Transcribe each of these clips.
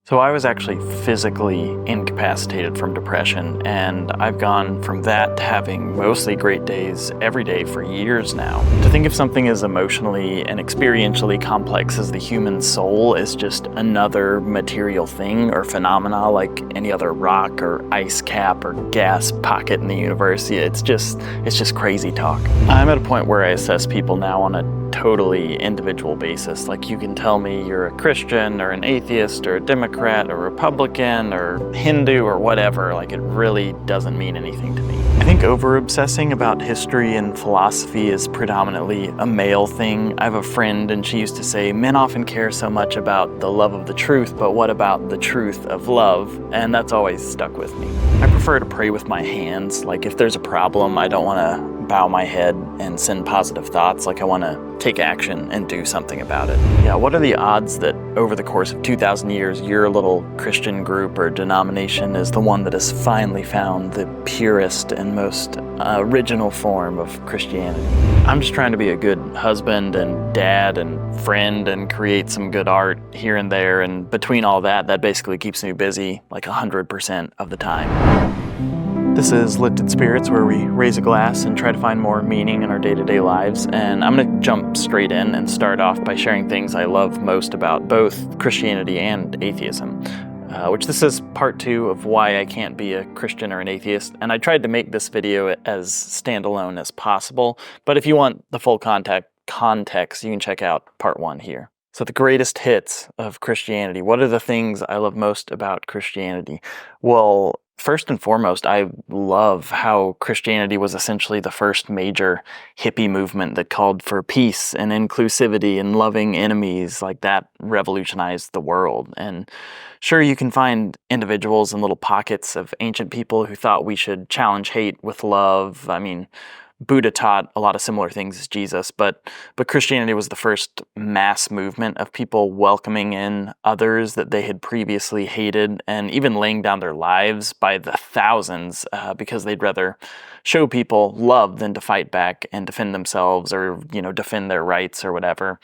So I was actually physically incapacitated from depression, and I've gone from that to having mostly great days every day for years now. To think of something as emotionally and experientially complex as the human soul is just another material thing or phenomena like any other rock or ice cap or gas pocket in the universe. It's just crazy talk. I'm at a point where I assess people now on a totally individual basis. Like, you can tell me you're a Christian or an atheist or a Democrat or Republican or Hindu or whatever. Like, it really doesn't mean anything to me. I think over-obsessing about history and philosophy is predominantly a male thing. I have a friend and she used to say, men often care so much about the love of the truth, but what about the truth of love? And that's always stuck with me. I prefer to pray with my hands. Like, if there's a problem, I don't want to bow my head and send positive thoughts. Like, I want to take action and do something about it. Yeah, what are the odds that over the course of 2,000 years, your little Christian group or denomination is the one that has finally found the purest and most original form of Christianity? I'm just trying to be a good husband and dad and friend and create some good art here and there, and between all that, that basically keeps me busy like 100% of the time. This is Lifted Spirits, where we raise a glass and try to find more meaning in our day-to-day lives. And I'm going to jump straight in and start off by sharing things I love most about both Christianity and atheism, which this is part 2 of why I can't be a Christian or an atheist. And I tried to make this video as standalone as possible, but if you want the full context, you can check out part 1 here. So the greatest hits of Christianity. What are the things I love most about Christianity? Well, first and foremost, I love how Christianity was essentially the first major hippie movement that called for peace and inclusivity and loving enemies. Like, that revolutionized the world. And sure, you can find individuals in little pockets of ancient people who thought we should challenge hate with love. I mean, Buddha taught a lot of similar things as Jesus, but Christianity was the first mass movement of people welcoming in others that they had previously hated, and even laying down their lives by the thousands because they'd rather show people love than to fight back and defend themselves or, defend their rights or whatever.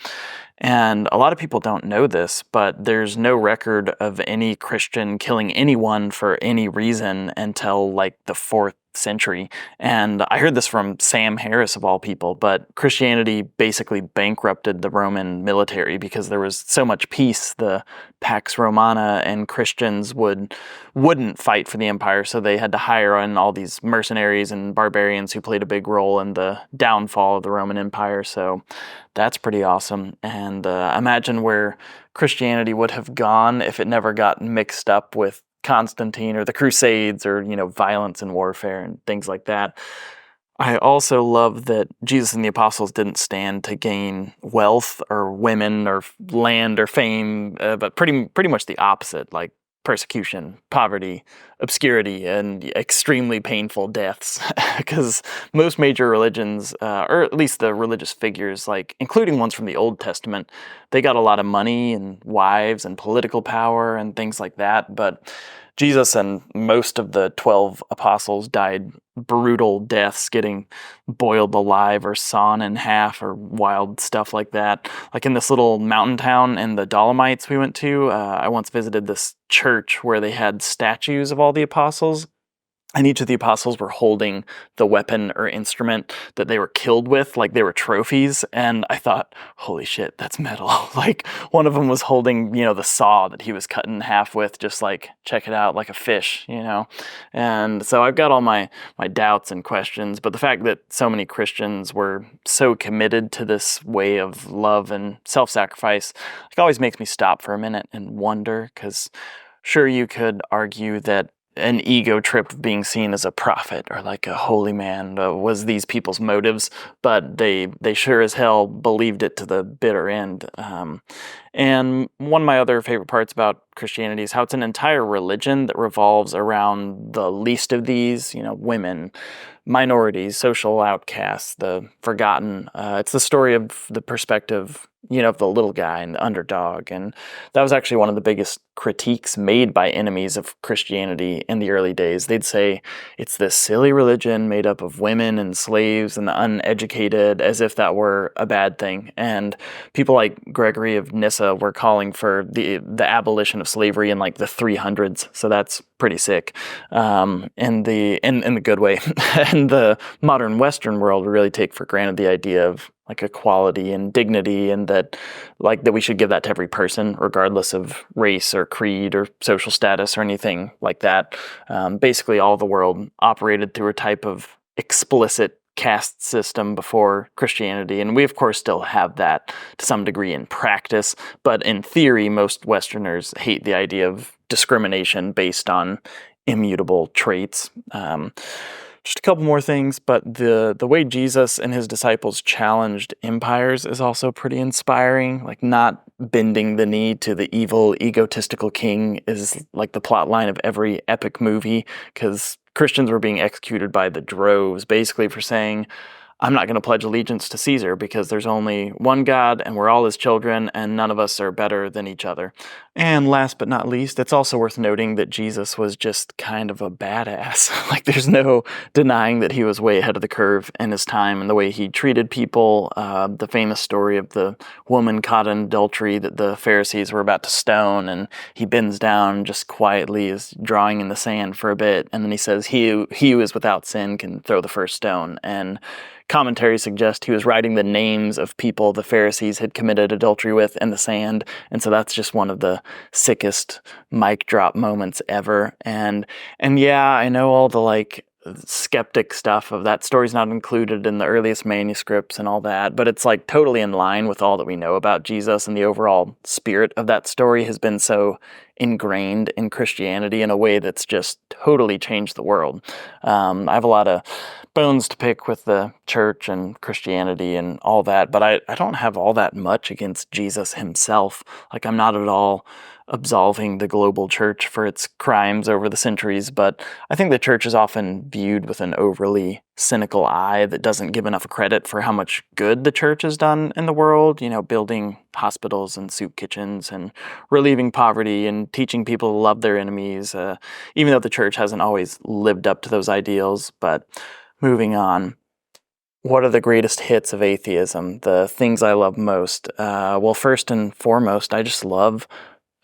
And a lot of people don't know this, but there's no record of any Christian killing anyone for any reason until like the 4th century. And I heard this from Sam Harris of all people, but Christianity basically bankrupted the Roman military because there was so much peace. The Pax Romana and Christians wouldn't fight for the empire, so they had to hire in all these mercenaries and barbarians who played a big role in the downfall of the Roman Empire. So that's pretty awesome. And imagine where Christianity would have gone if it never got mixed up with Constantine or the Crusades or, violence and warfare and things like that. I also love that Jesus and the apostles didn't stand to gain wealth or women or land or fame, but pretty much the opposite, like persecution, poverty, obscurity, and extremely painful deaths. Because most major religions, or at least the religious figures, like including ones from the Old Testament, they got a lot of money and wives and political power and things like that. But Jesus and most of the 12 apostles died brutal deaths, getting boiled alive or sawn in half or wild stuff like that. Like in this little mountain town in the Dolomites we went to, I once visited this church where they had statues of all the apostles. And each of the apostles were holding the weapon or instrument that they were killed with, like they were trophies. And I thought, holy shit, that's metal. Like, one of them was holding, the saw that he was cut in half with, just like, check it out, like a fish, And so I've got all my doubts and questions, but the fact that so many Christians were so committed to this way of love and self-sacrifice, like, always makes me stop for a minute and wonder, because sure, you could argue that an ego trip of being seen as a prophet or like a holy man was these people's motives, but they sure as hell believed it to the bitter end. And one of my other favorite parts about Christianity is how it's an entire religion that revolves around the least of these, women, minorities, social outcasts, the forgotten. It's the story of the perspective of the little guy and the underdog. And that was actually one of the biggest critiques made by enemies of Christianity in the early days. They'd say it's this silly religion made up of women and slaves and the uneducated, as if that were a bad thing. And people like Gregory of Nyssa were calling for the abolition of slavery in like the 300s. So that's pretty sick, in the good way. And the modern Western world would really take for granted the idea of like equality and dignity, and that we should give that to every person, regardless of race or creed or social status or anything like that. Basically, all the world operated through a type of explicit caste system before Christianity, and we of course still have that to some degree in practice, but in theory, most Westerners hate the idea of discrimination based on immutable traits. Just a couple more things, but the way Jesus and his disciples challenged empires is also pretty inspiring. Like, not bending the knee to the evil, egotistical king is like the plot line of every epic movie, because Christians were being executed by the droves, basically for saying, I'm not going to pledge allegiance to Caesar because there's only one God and we're all his children and none of us are better than each other. And last but not least, it's also worth noting that Jesus was just kind of a badass. Like, there's no denying that he was way ahead of the curve in his time and the way he treated people. The famous story of the woman caught in adultery that the Pharisees were about to stone, and he bends down just quietly, is drawing in the sand for a bit, and then he says, he who is without sin can throw the first stone. And commentaries suggest he was writing the names of people the Pharisees had committed adultery with in the sand, and so that's just one of the sickest mic drop moments ever. And yeah, I know all the skeptic stuff of that story's not included in the earliest manuscripts and all that, but it's like totally in line with all that we know about Jesus, and the overall spirit of that story has been so ingrained in Christianity in a way that's just totally changed the world. I have a lot of bones to pick with the church and Christianity and all that, but I don't have all that much against Jesus himself. Like, I'm not at all absolving the global church for its crimes over the centuries, but I think the church is often viewed with an overly cynical eye that doesn't give enough credit for how much good the church has done in the world, building hospitals and soup kitchens and relieving poverty and teaching people to love their enemies, even though the church hasn't always lived up to those ideals. But moving on. What are the greatest hits of atheism? The things I love most? Well, first and foremost, I just love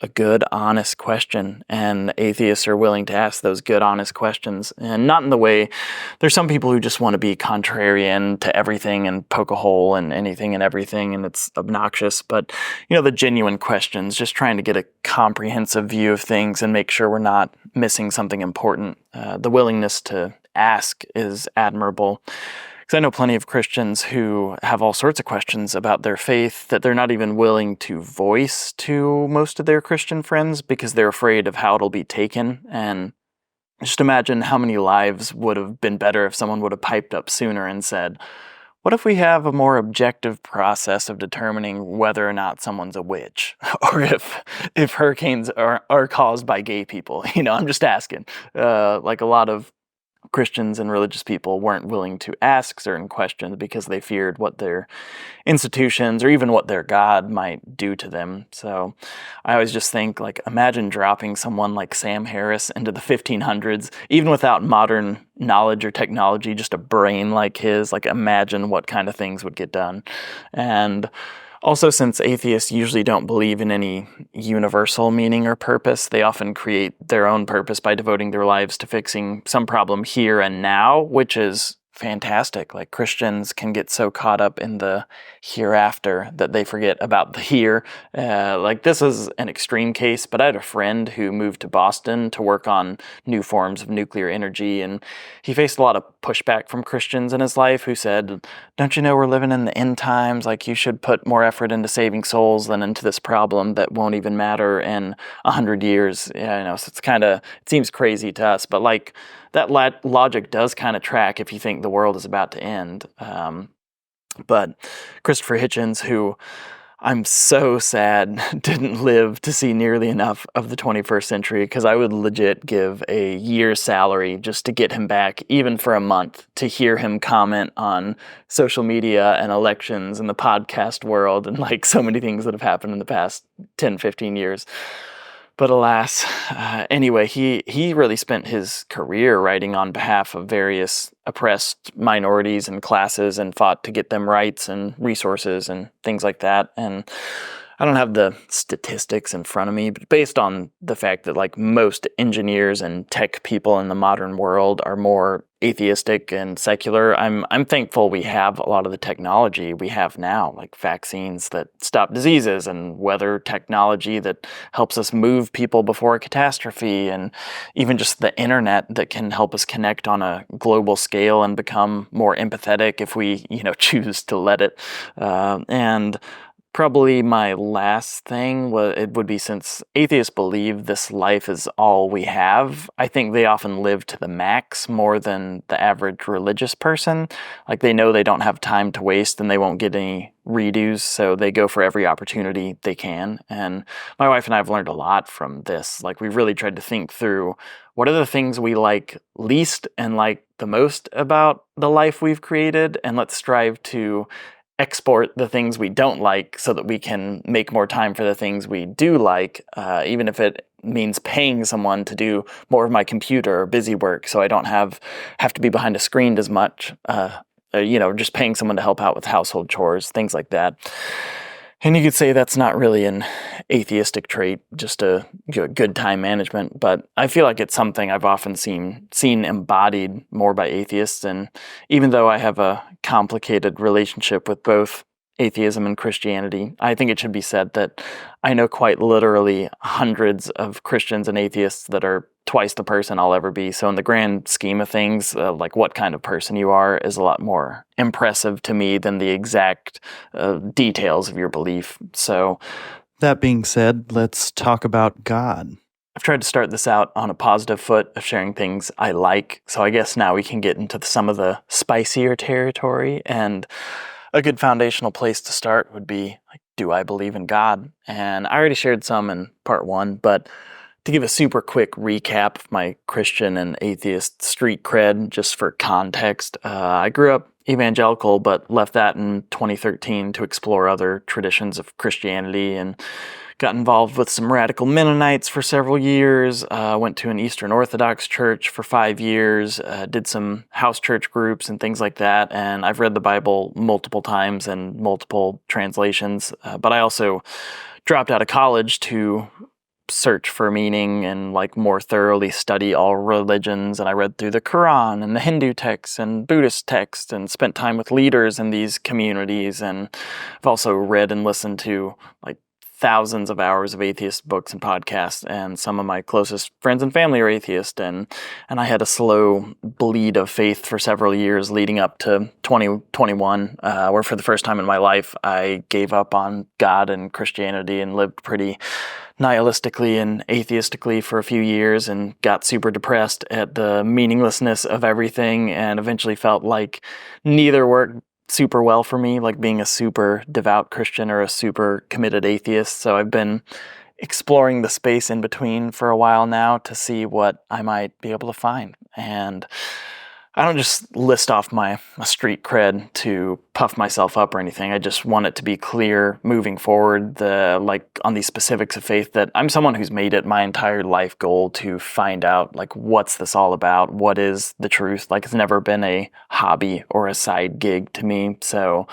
a good, honest question, and atheists are willing to ask those good, honest questions, and not in the way, there's some people who just want to be contrarian to everything and poke a hole in anything and everything, and it's obnoxious, but, the genuine questions, just trying to get a comprehensive view of things and make sure we're not missing something important. The willingness to ask is admirable. Because I know plenty of Christians who have all sorts of questions about their faith that they're not even willing to voice to most of their Christian friends because they're afraid of how it'll be taken. And just imagine how many lives would have been better if someone would have piped up sooner and said, what if we have a more objective process of determining whether or not someone's a witch? Or if hurricanes are caused by gay people? I'm just asking. A lot of Christians and religious people weren't willing to ask certain questions because they feared what their institutions or even what their God might do to them. So I always just think, imagine dropping someone like Sam Harris into the 1500s, even without modern knowledge or technology, just a brain like his. Imagine what kind of things would get done. And also, since atheists usually don't believe in any universal meaning or purpose, they often create their own purpose by devoting their lives to fixing some problem here and now, which is fantastic. Christians can get so caught up in the hereafter that they forget about the here. This is an extreme case, but I had a friend who moved to Boston to work on new forms of nuclear energy, and he faced a lot of pushback from Christians in his life who said, don't you know we're living in the end times? You should put more effort into saving souls than into this problem that won't even matter in 100 years. So it seems crazy to us, but that logic does kind of track if you think the world is about to end. But Christopher Hitchens, who I'm so sad didn't live to see nearly enough of the 21st century, because I would legit give a year's salary just to get him back, even for a month, to hear him comment on social media and elections and the podcast world and like so many things that have happened in the past 10, 15 years. But alas, anyway, he really spent his career writing on behalf of various oppressed minorities and classes and fought to get them rights and resources and things like that. And I don't have the statistics in front of me, but based on the fact that like most engineers and tech people in the modern world are more atheistic and secular, I'm thankful we have a lot of the technology we have now, like vaccines that stop diseases and weather technology that helps us move people before a catastrophe, and even just the internet that can help us connect on a global scale and become more empathetic if we, choose to let it. And probably my last thing would be, since atheists believe this life is all we have, I think they often live to the max more than the average religious person. Like, they know they don't have time to waste and they won't get any redos, so they go for every opportunity they can. And my wife and I have learned a lot from this. Like, we've really tried to think through what are the things we like least and like the most about the life we've created, and let's strive to export the things we don't like so that we can make more time for the things we do like, even if it means paying someone to do more of my computer or busy work so I don't have to be behind a screen as much, just paying someone to help out with household chores, things like that. And you could say that's not really an atheistic trait, just a good time management, but I feel like it's something I've often seen embodied more by atheists. And even though I have a complicated relationship with both atheism and Christianity, I think it should be said that I know quite literally hundreds of Christians and atheists that are twice the person I'll ever be. So in the grand scheme of things, like what kind of person you are is a lot more impressive to me than the exact details of your belief. So that being said, let's talk about God. I've tried to start this out on a positive foot of sharing things I like, so I guess now we can get into some of the spicier territory. And a good foundational place to start would be, like, do I believe in God? And I already shared some in part one, but to give a super quick recap of my Christian and atheist street cred, just for context, I grew up evangelical, but left that in 2013 to explore other traditions of Christianity, and got involved with some radical Mennonites for several years, went to an Eastern Orthodox church for 5 years, did some house church groups and things like that, and I've read the Bible multiple times in multiple translations, but I also dropped out of college to search for meaning and like more thoroughly study all religions, and I read through the Quran and the Hindu texts and Buddhist texts and spent time with leaders in these communities. And I've also read and listened to like thousands of hours of atheist books and podcasts, and some of my closest friends and family are atheist, and I had a slow bleed of faith for several years leading up to 2021, where for the first time in my life I gave up on God and Christianity and lived pretty nihilistically and atheistically for a few years, and got super depressed at the meaninglessness of everything, and eventually felt like neither worked super well for me, like being a super devout Christian or a super committed atheist. So I've been exploring the space in between for a while now to see what I might be able to find. And I don't just list off my street cred to puff myself up or anything. I just want it to be clear moving forward, on these specifics of faith, that I'm someone who's made it my entire life goal to find out, like, what's this all about? What is the truth? Like, it's never been a hobby or a side gig to me. So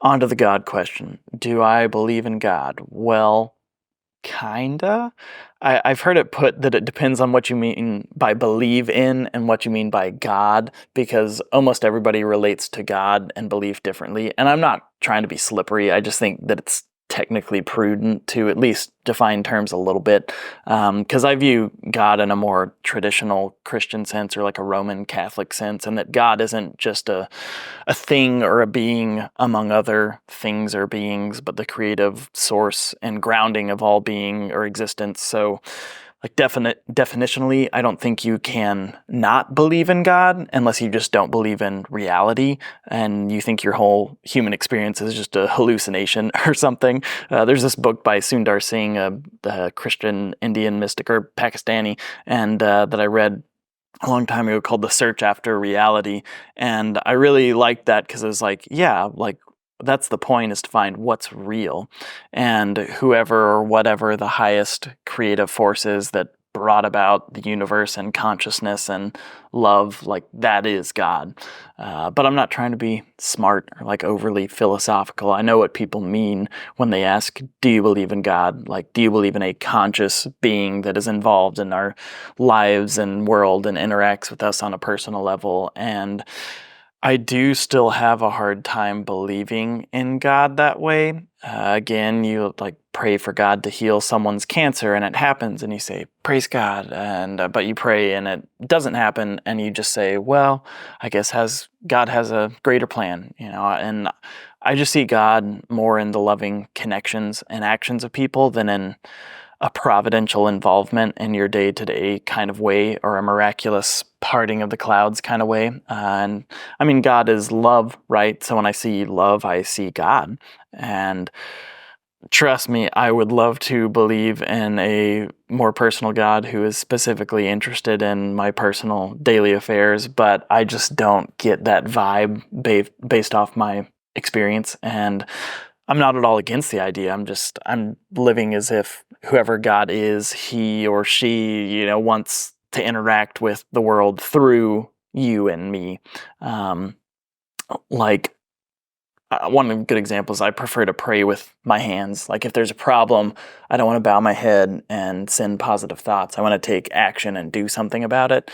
on to the God question. Do I believe in God? Well, kinda. I've heard it put that it depends on what you mean by believe in and what you mean by God, because almost everybody relates to God and belief differently. And I'm not trying to be slippery. I just think that it's technically prudent to at least define terms a little bit, because I view God in a more traditional Christian sense, or like a Roman Catholic sense, and that God isn't just a thing or a being among other things or beings, but the creative source and grounding of all being or existence. So like definitionally, I don't think you can not believe in God unless you just don't believe in reality and you think your whole human experience is just a hallucination or something. There's this book by Sundar Singh, a Christian Indian mystic or Pakistani, and that I read a long time ago called The Search After Reality. And I really liked that because it was like, yeah, like that's the point, is to find what's real. And whoever or whatever the highest creative force is that brought about the universe and consciousness and love, like that is God. But I'm not trying to be smart or like overly philosophical. I know what people mean when they ask, do you believe in God? Like, do you believe in a conscious being that is involved in our lives and world and interacts with us on a personal level? And I do still have a hard time believing in God that way. Again, you like pray for God to heal someone's cancer and it happens and you say, praise God, and but you pray and it doesn't happen and you just say, well, I guess God has a greater plan, and I just see God more in the loving connections and actions of people than in a providential involvement in your day-to-day kind of way or a miraculous parting of the clouds kind of way. And I mean, God is love, right? So when I see love, I see God. And trust me, I would love to believe in a more personal God who is specifically interested in my personal daily affairs, but I just don't get that vibe based off my experience. And I'm not at all against the idea. I'm living as if whoever God is, he or she, wants to interact with the world through you and me. One of the good examples, I prefer to pray with my hands. Like if there's a problem, I don't want to bow my head and send positive thoughts. I want to take action and do something about it.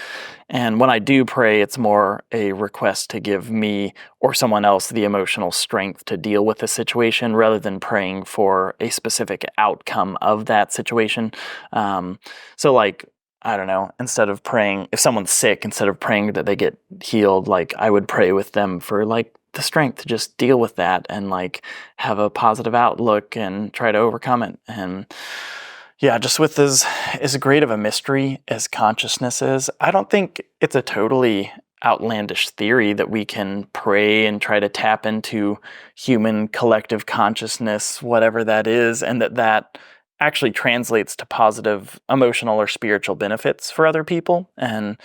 And when I do pray, it's more a request to give me or someone else the emotional strength to deal with the situation rather than praying for a specific outcome of that situation. So like, I don't know, instead of praying, if someone's sick, instead of praying that they get healed, like I would pray with them for like the strength to just deal with that and like have a positive outlook and try to overcome it. And yeah, just with as great of a mystery as consciousness is, I don't think it's a totally outlandish theory that we can pray and try to tap into human collective consciousness, whatever that is, and that actually translates to positive emotional or spiritual benefits for other people. And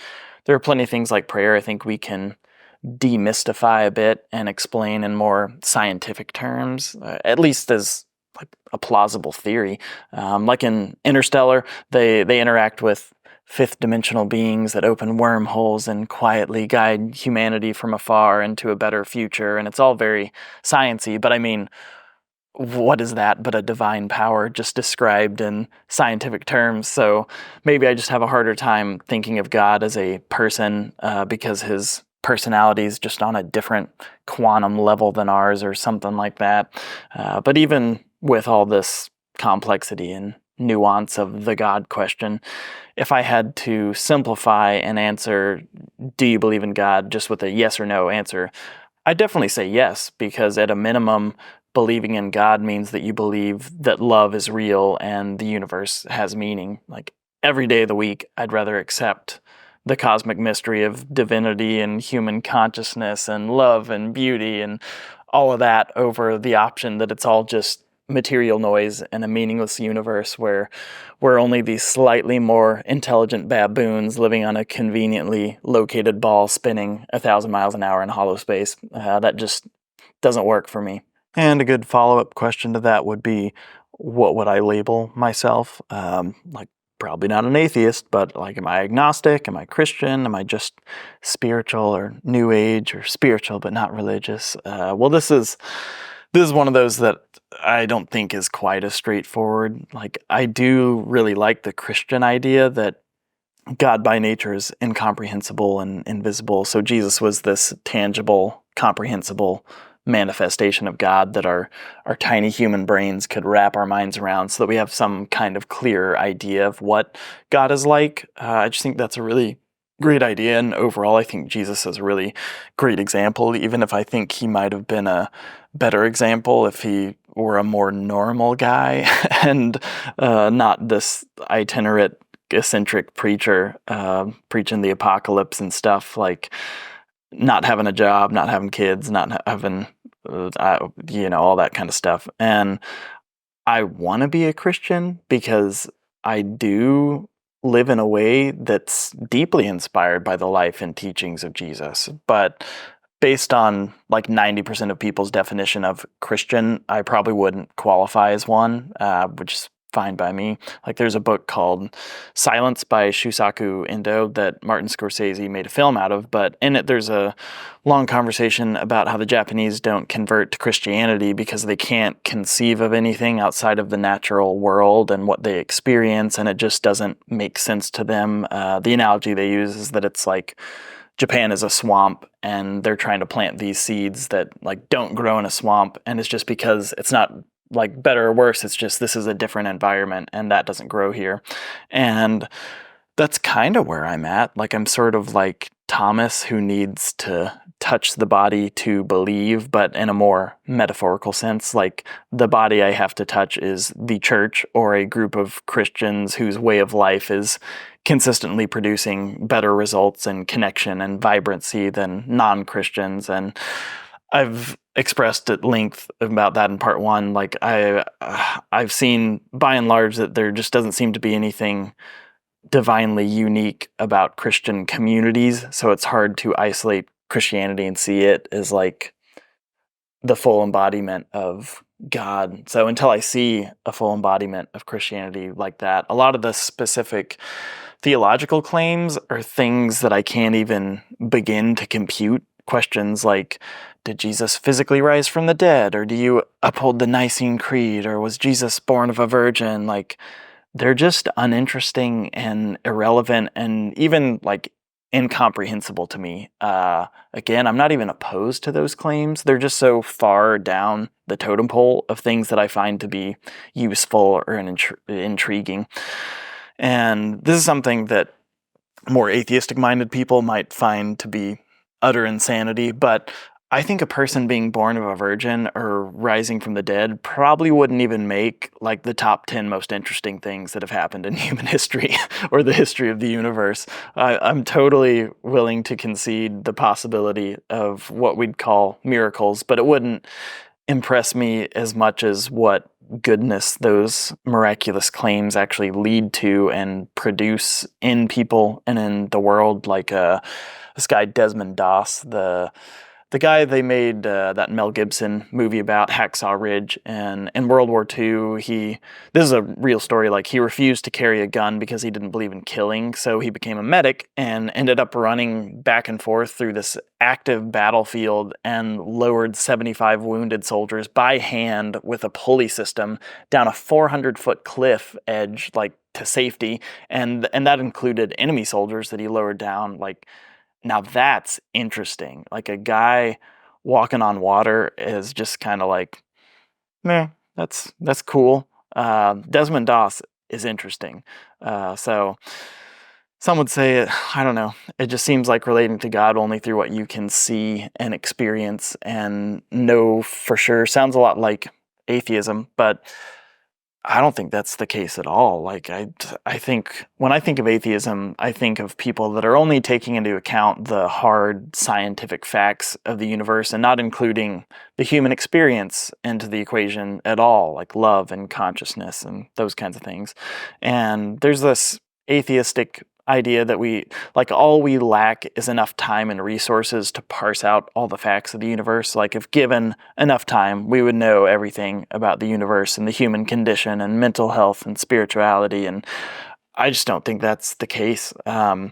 there are plenty of things like prayer I think we can demystify a bit and explain in more scientific terms, at least as like a plausible theory. Like in Interstellar, they interact with fifth dimensional beings that open wormholes and quietly guide humanity from afar into a better future, and it's all very sciencey, but I mean, what is that but a divine power just described in scientific terms? So maybe I just have a harder time thinking of God as a person because his personality is just on a different quantum level than ours or something like that. But even with all this complexity and nuance of the God question, if I had to simplify and answer, do you believe in God, just with a yes or no answer, I'd definitely say yes, because at a minimum, believing in God means that you believe that love is real and the universe has meaning. Like every day of the week, I'd rather accept the cosmic mystery of divinity and human consciousness and love and beauty and all of that over the option that it's all just material noise in a meaningless universe where we're only these slightly more intelligent baboons living on a conveniently located ball spinning 1,000 miles an hour in hollow space. That just doesn't work for me. And a good follow-up question to that would be, what would I label myself? Like, probably not an atheist, but like, am I agnostic? Am I Christian? Am I just spiritual or new age or spiritual but not religious? Well, this is one of those that I don't think is quite as straightforward. Like, I do really like the Christian idea that God by nature is incomprehensible and invisible. So Jesus was this tangible, comprehensible manifestation of God that our tiny human brains could wrap our minds around so that we have some kind of clear idea of what God is like. I just think that's a really great idea, and overall I think Jesus is a really great example, even if I think he might have been a better example if he were a more normal guy and not this itinerant eccentric preacher preaching the apocalypse and stuff, like not having a job, not having kids, not having, all that kind of stuff. And I want to be a Christian because I do live in a way that's deeply inspired by the life and teachings of Jesus. But based on like 90% of people's definition of Christian, I probably wouldn't qualify as one, which is fine by me. Like there's a book called Silence by Shusaku Endo that Martin Scorsese made a film out of, but in it there's a long conversation about how the Japanese don't convert to Christianity because they can't conceive of anything outside of the natural world and what they experience, and it just doesn't make sense to them. The analogy they use is that it's like Japan is a swamp and they're trying to plant these seeds that like don't grow in a swamp, and it's just because it's not like better or worse, it's just this is a different environment and that doesn't grow here. And that's kind of where I'm at. Like I'm sort of like Thomas who needs to touch the body to believe, but in a more metaphorical sense. Like the body I have to touch is the church or a group of Christians whose way of life is consistently producing better results and connection and vibrancy than non-Christians. And I've expressed at length about that in part one. Like I've seen by and large that there just doesn't seem to be anything divinely unique about Christian communities. So it's hard to isolate Christianity and see it as like the full embodiment of God. So until I see a full embodiment of Christianity like that, a lot of the specific theological claims are things that I can't even begin to compute. Questions like, did Jesus physically rise from the dead? Or do you uphold the Nicene Creed? Or was Jesus born of a virgin? Like, they're just uninteresting and irrelevant and even like incomprehensible to me. Again, I'm not even opposed to those claims. They're just so far down the totem pole of things that I find to be useful or intriguing. And this is something that more atheistic-minded people might find to be utter insanity, but I think a person being born of a virgin or rising from the dead probably wouldn't even make like the top 10 most interesting things that have happened in human history or the history of the universe. I'm totally willing to concede the possibility of what we'd call miracles, but it wouldn't impress me as much as what goodness those miraculous claims actually lead to and produce in people and in the world. Like this guy Desmond Doss, the guy they made that Mel Gibson movie about, Hacksaw Ridge, and in World War II, this is a real story, like he refused to carry a gun because he didn't believe in killing, so he became a medic and ended up running back and forth through this active battlefield and lowered 75 wounded soldiers by hand with a pulley system down a 400-foot cliff edge, like to safety, and that included enemy soldiers that he lowered down, like. Now that's interesting. Like a guy walking on water is just kind of like, meh, that's cool. Desmond Doss is interesting. So some would say, I don't know, it just seems like relating to God only through what you can see and experience and know for sure. Sounds a lot like atheism, but I don't think that's the case at all. Like I think when I think of atheism, I think of people that are only taking into account the hard scientific facts of the universe and not including the human experience into the equation at all, like love and consciousness and those kinds of things. And there's this atheistic idea that all we lack is enough time and resources to parse out all the facts of the universe. Like if given enough time, we would know everything about the universe and the human condition and mental health and spirituality. And I just don't think that's the case. I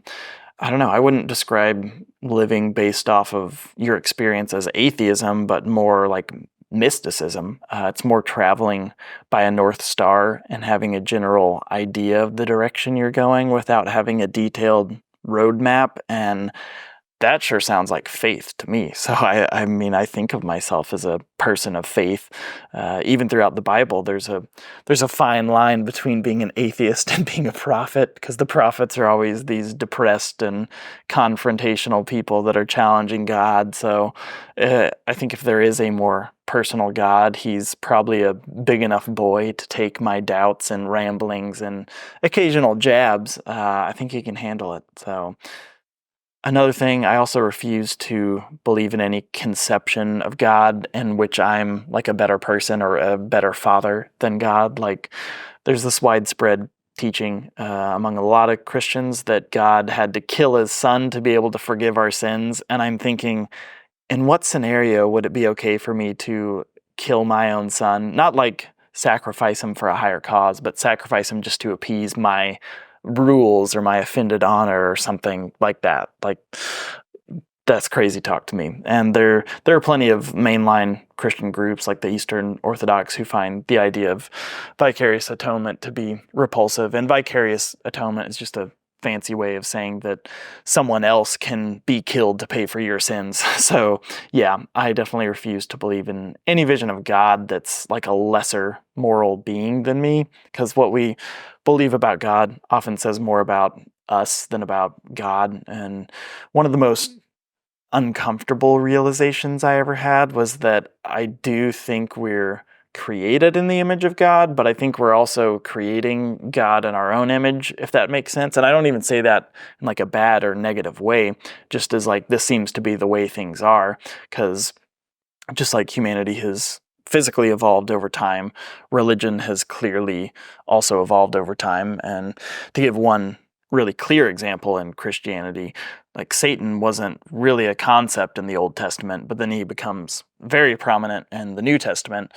don't know. I wouldn't describe living based off of your experience as atheism, but more like mysticism. It's more traveling by a North Star and having a general idea of the direction you're going without having a detailed roadmap. And that sure sounds like faith to me. So I mean, I think of myself as a person of faith. Even throughout the Bible, there's a fine line between being an atheist and being a prophet, because the prophets are always these depressed and confrontational people that are challenging God. So I think if there is a more personal God. He's probably a big enough boy to take my doubts and ramblings and occasional jabs. I think he can handle it. So another thing, I also refuse to believe in any conception of God in which I'm like a better person or a better father than God. Like, there's this widespread teaching among a lot of Christians that God had to kill his son to be able to forgive our sins. And I'm thinking, in what scenario would it be okay for me to kill my own son? Not like sacrifice him for a higher cause, but sacrifice him just to appease my rules or my offended honor or something like that. Like, that's crazy talk to me. And there are plenty of mainline Christian groups like the Eastern Orthodox who find the idea of vicarious atonement to be repulsive. And vicarious atonement is just a fancy way of saying that someone else can be killed to pay for your sins. So yeah, I definitely refuse to believe in any vision of God that's like a lesser moral being than me, because what we believe about God often says more about us than about God. And one of the most uncomfortable realizations I ever had was that I do think we're created in the image of God, but I think we're also creating God in our own image, if that makes sense. And I don't even say that in like a bad or negative way, just as like this seems to be the way things are, because just like humanity has physically evolved over time, religion has clearly also evolved over time. And to give one really clear example in Christianity, like Satan wasn't really a concept in the Old Testament, but then he becomes very prominent in the New Testament.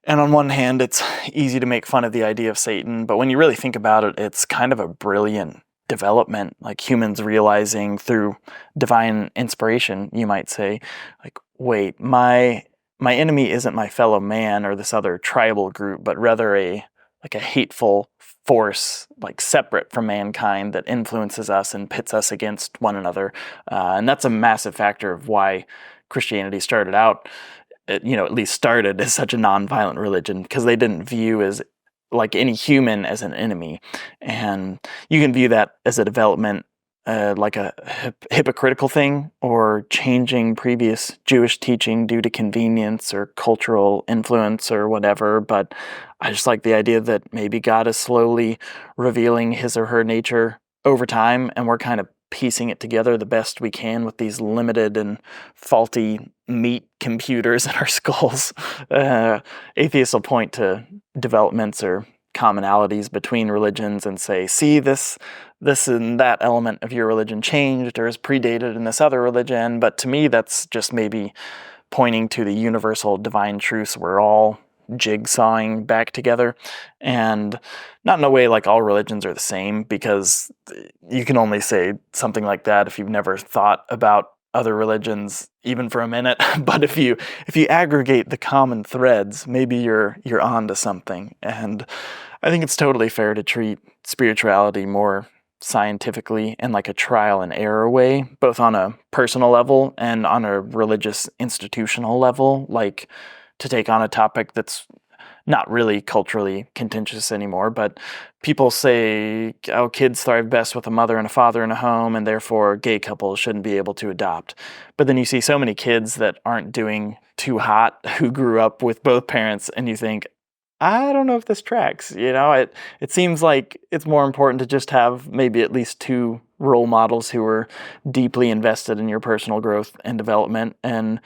And on one hand, it's easy to make fun of the idea of Satan, but when you really think about it, it's kind of a brilliant development, like humans realizing through divine inspiration, you might say, like, wait, my enemy isn't my fellow man or this other tribal group, but rather a hateful force, like separate from mankind, that influences us and pits us against one another. And that's a massive factor of why Christianity started out, at least started as such a nonviolent religion, because they didn't view as like any human as an enemy. And you can view that as a development, like a hypocritical thing, or changing previous Jewish teaching due to convenience or cultural influence or whatever. But I just like the idea that maybe God is slowly revealing his or her nature over time, and we're kind of piecing it together the best we can with these limited and faulty meat computers in our skulls. Atheists will point to developments or commonalities between religions and say, see, this and that element of your religion changed or is predated in this other religion. But to me, that's just maybe pointing to the universal divine truths we're all jigsawing back together. And not in a way like all religions are the same, because you can only say something like that if you've never thought about other religions even for a minute. But if you aggregate the common threads, maybe you're onto something. And I think it's totally fair to treat spirituality more scientifically in like a trial and error way, both on a personal level and on a religious institutional level. Like, to take on a topic that's not really culturally contentious anymore, but people say, oh, kids thrive best with a mother and a father in a home, and therefore gay couples shouldn't be able to adopt. But then you see so many kids that aren't doing too hot who grew up with both parents, and you think, I don't know if this tracks. It seems like it's more important to just have maybe at least two role models who are deeply invested in your personal growth and development. And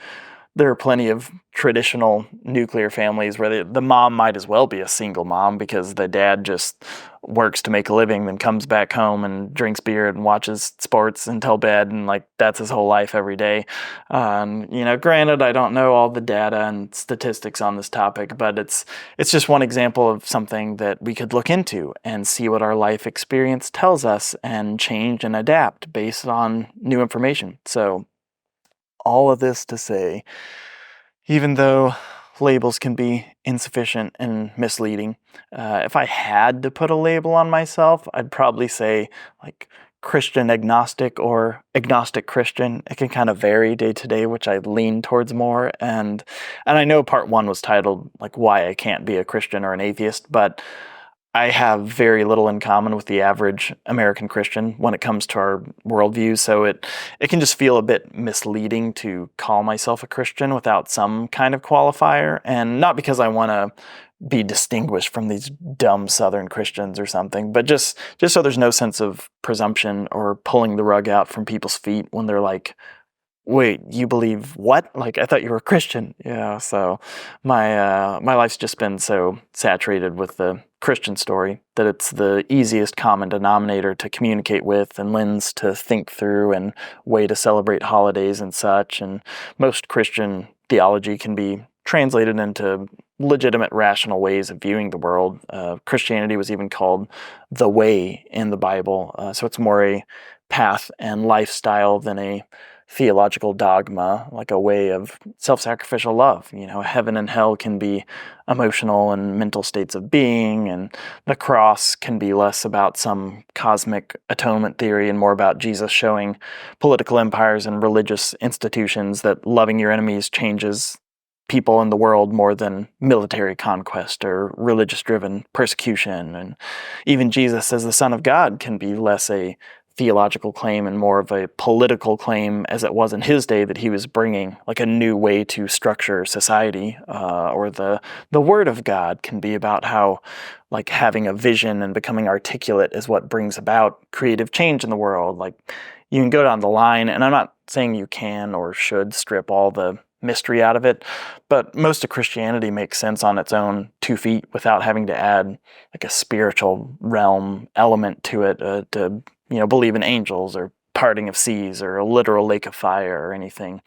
there are plenty of traditional nuclear families where the mom might as well be a single mom because the dad just works to make a living, then comes back home and drinks beer and watches sports until bed, and like that's his whole life every day. Granted, I don't know all the data and statistics on this topic, but it's just one example of something that we could look into and see what our life experience tells us and change and adapt based on new information. So all of this to say, even though labels can be insufficient and misleading, if I had to put a label on myself, I'd probably say like Christian agnostic or agnostic Christian. It can kind of vary day to day, which I lean towards more. And I know part one was titled like why I can't be a Christian or an atheist, but I have very little in common with the average American Christian when it comes to our worldview, so it can just feel a bit misleading to call myself a Christian without some kind of qualifier, and not because I want to be distinguished from these dumb Southern Christians or something, but just so there's no sense of presumption or pulling the rug out from people's feet when they're like, wait, you believe what? Like, I thought you were a Christian. Yeah, so my life's just been so saturated with the Christian story that it's the easiest common denominator to communicate with and lens to think through and way to celebrate holidays and such. And most Christian theology can be translated into legitimate, rational ways of viewing the world. Christianity was even called the way in the Bible, so it's more a path and lifestyle than a theological dogma, like a way of self-sacrificial love. Heaven and hell can be emotional and mental states of being, and the cross can be less about some cosmic atonement theory and more about Jesus showing political empires and religious institutions that loving your enemies changes people in the world more than military conquest or religious-driven persecution. And even Jesus as the Son of God can be less a theological claim and more of a political claim, as it was in his day, that he was bringing like a new way to structure society. Or the Word of God can be about how like having a vision and becoming articulate is what brings about creative change in the world. Like you can go down the line, and I'm not saying you can or should strip all the mystery out of it, but most of Christianity makes sense on its own 2 feet without having to add like a spiritual realm element to it, to believe in angels or parting of seas or a literal lake of fire or anything.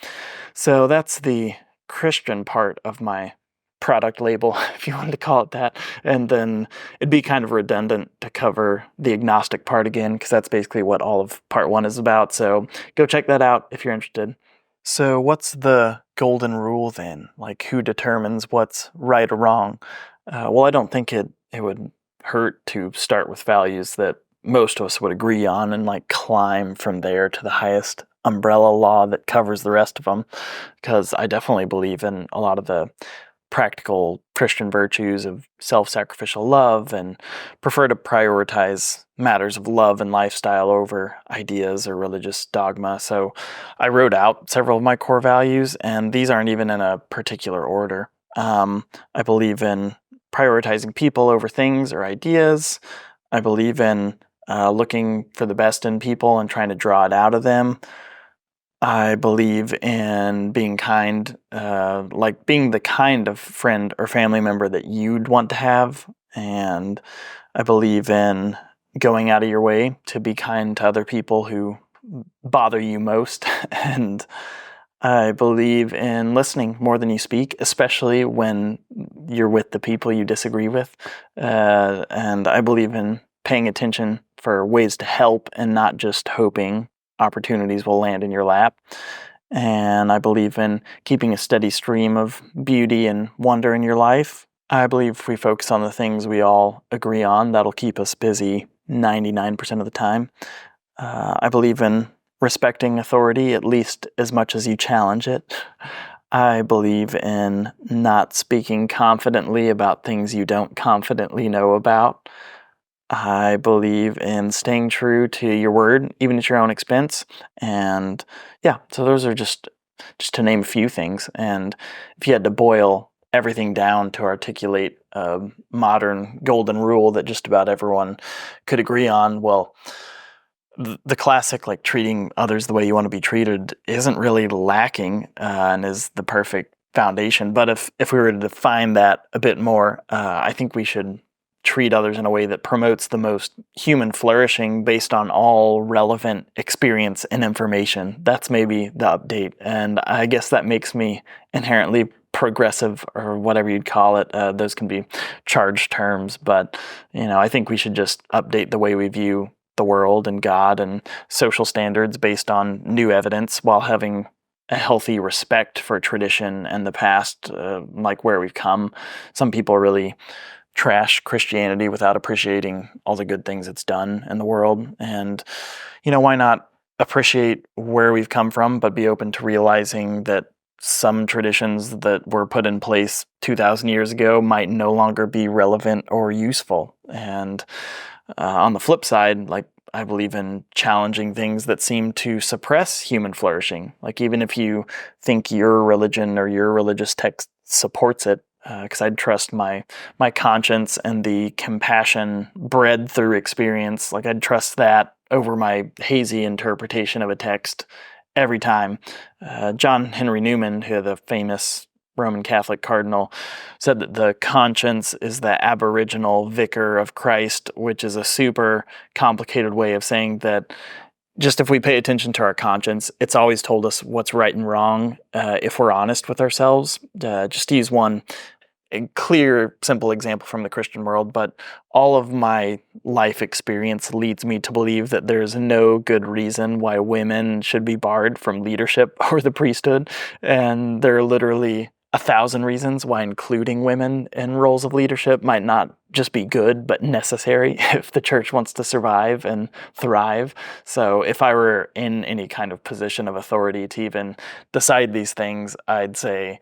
So that's the Christian part of my product label, if you wanted to call it that. And then it'd be kind of redundant to cover the agnostic part again, because that's basically what all of part 1 is about. So go check that out if you're interested. So what's the golden rule then? Like, who determines what's right or wrong? Well, I don't think it would hurt to start with values that most of us would agree on and like climb from there to the highest umbrella law that covers the rest of them, because I definitely believe in a lot of the practical Christian virtues of self-sacrificial love and prefer to prioritize matters of love and lifestyle over ideas or religious dogma. So I wrote out several of my core values, and these aren't even in a particular order. I believe in prioritizing people over things or ideas. I believe in looking for the best in people and trying to draw it out of them. I believe in being kind, like being the kind of friend or family member that you'd want to have. And I believe in going out of your way to be kind to other people who bother you most. And I believe in listening more than you speak, especially when you're with the people you disagree with. And I believe in paying attention for ways to help and not just hoping opportunities will land in your lap. And I believe in keeping a steady stream of beauty and wonder in your life. I believe if we focus on the things we all agree on, that'll keep us busy 99% of the time. I believe in respecting authority at least as much as you challenge it. I believe in not speaking confidently about things you don't confidently know about. I believe in staying true to your word, even at your own expense. And yeah, so those are just to name a few things. And if you had to boil everything down to articulate a modern golden rule that just about everyone could agree on, well, the classic, like treating others the way you want to be treated, isn't really lacking and is the perfect foundation. But if we were to define that a bit more, I think we should treat others in a way that promotes the most human flourishing based on all relevant experience and information. That's maybe the update. And I guess that makes me inherently progressive, or whatever you'd call it. Those can be charged terms, but I think we should just update the way we view the world and God and social standards based on new evidence, while having a healthy respect for tradition and the past, like where we've come. Some people really trash Christianity without appreciating all the good things it's done in the world. And, why not appreciate where we've come from, but be open to realizing that some traditions that were put in place 2,000 years ago might no longer be relevant or useful. And on the flip side, like, I believe in challenging things that seem to suppress human flourishing. Like, even if you think your religion or your religious text supports it, because I'd trust my conscience and the compassion bred through experience. Like, I'd trust that over my hazy interpretation of a text every time. John Henry Newman, who the famous Roman Catholic cardinal, said that the conscience is the aboriginal vicar of Christ, which is a super complicated way of saying that just if we pay attention to our conscience, it's always told us what's right and wrong if we're honest with ourselves. Just to use one a clear, simple example from the Christian world, but all of my life experience leads me to believe that there's no good reason why women should be barred from leadership or the priesthood. And there are literally 1,000 reasons why including women in roles of leadership might not just be good, but necessary if the church wants to survive and thrive. So if I were in any kind of position of authority to even decide these things, I'd say,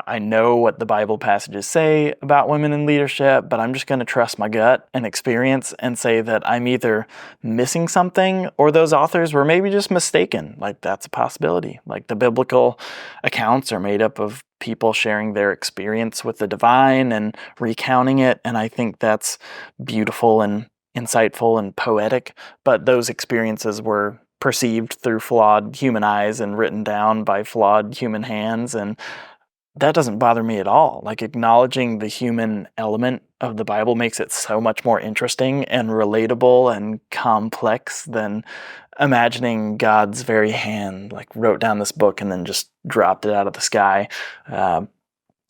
I know what the Bible passages say about women in leadership, but I'm just going to trust my gut and experience and say that I'm either missing something or those authors were maybe just mistaken. Like, that's a possibility. Like, the biblical accounts are made up of people sharing their experience with the divine and recounting it, and I think that's beautiful and insightful and poetic, but those experiences were perceived through flawed human eyes and written down by flawed human hands, and that doesn't bother me at all. Like, acknowledging the human element of the Bible makes it so much more interesting and relatable and complex than imagining God's very hand like wrote down this book and then just dropped it out of the sky. I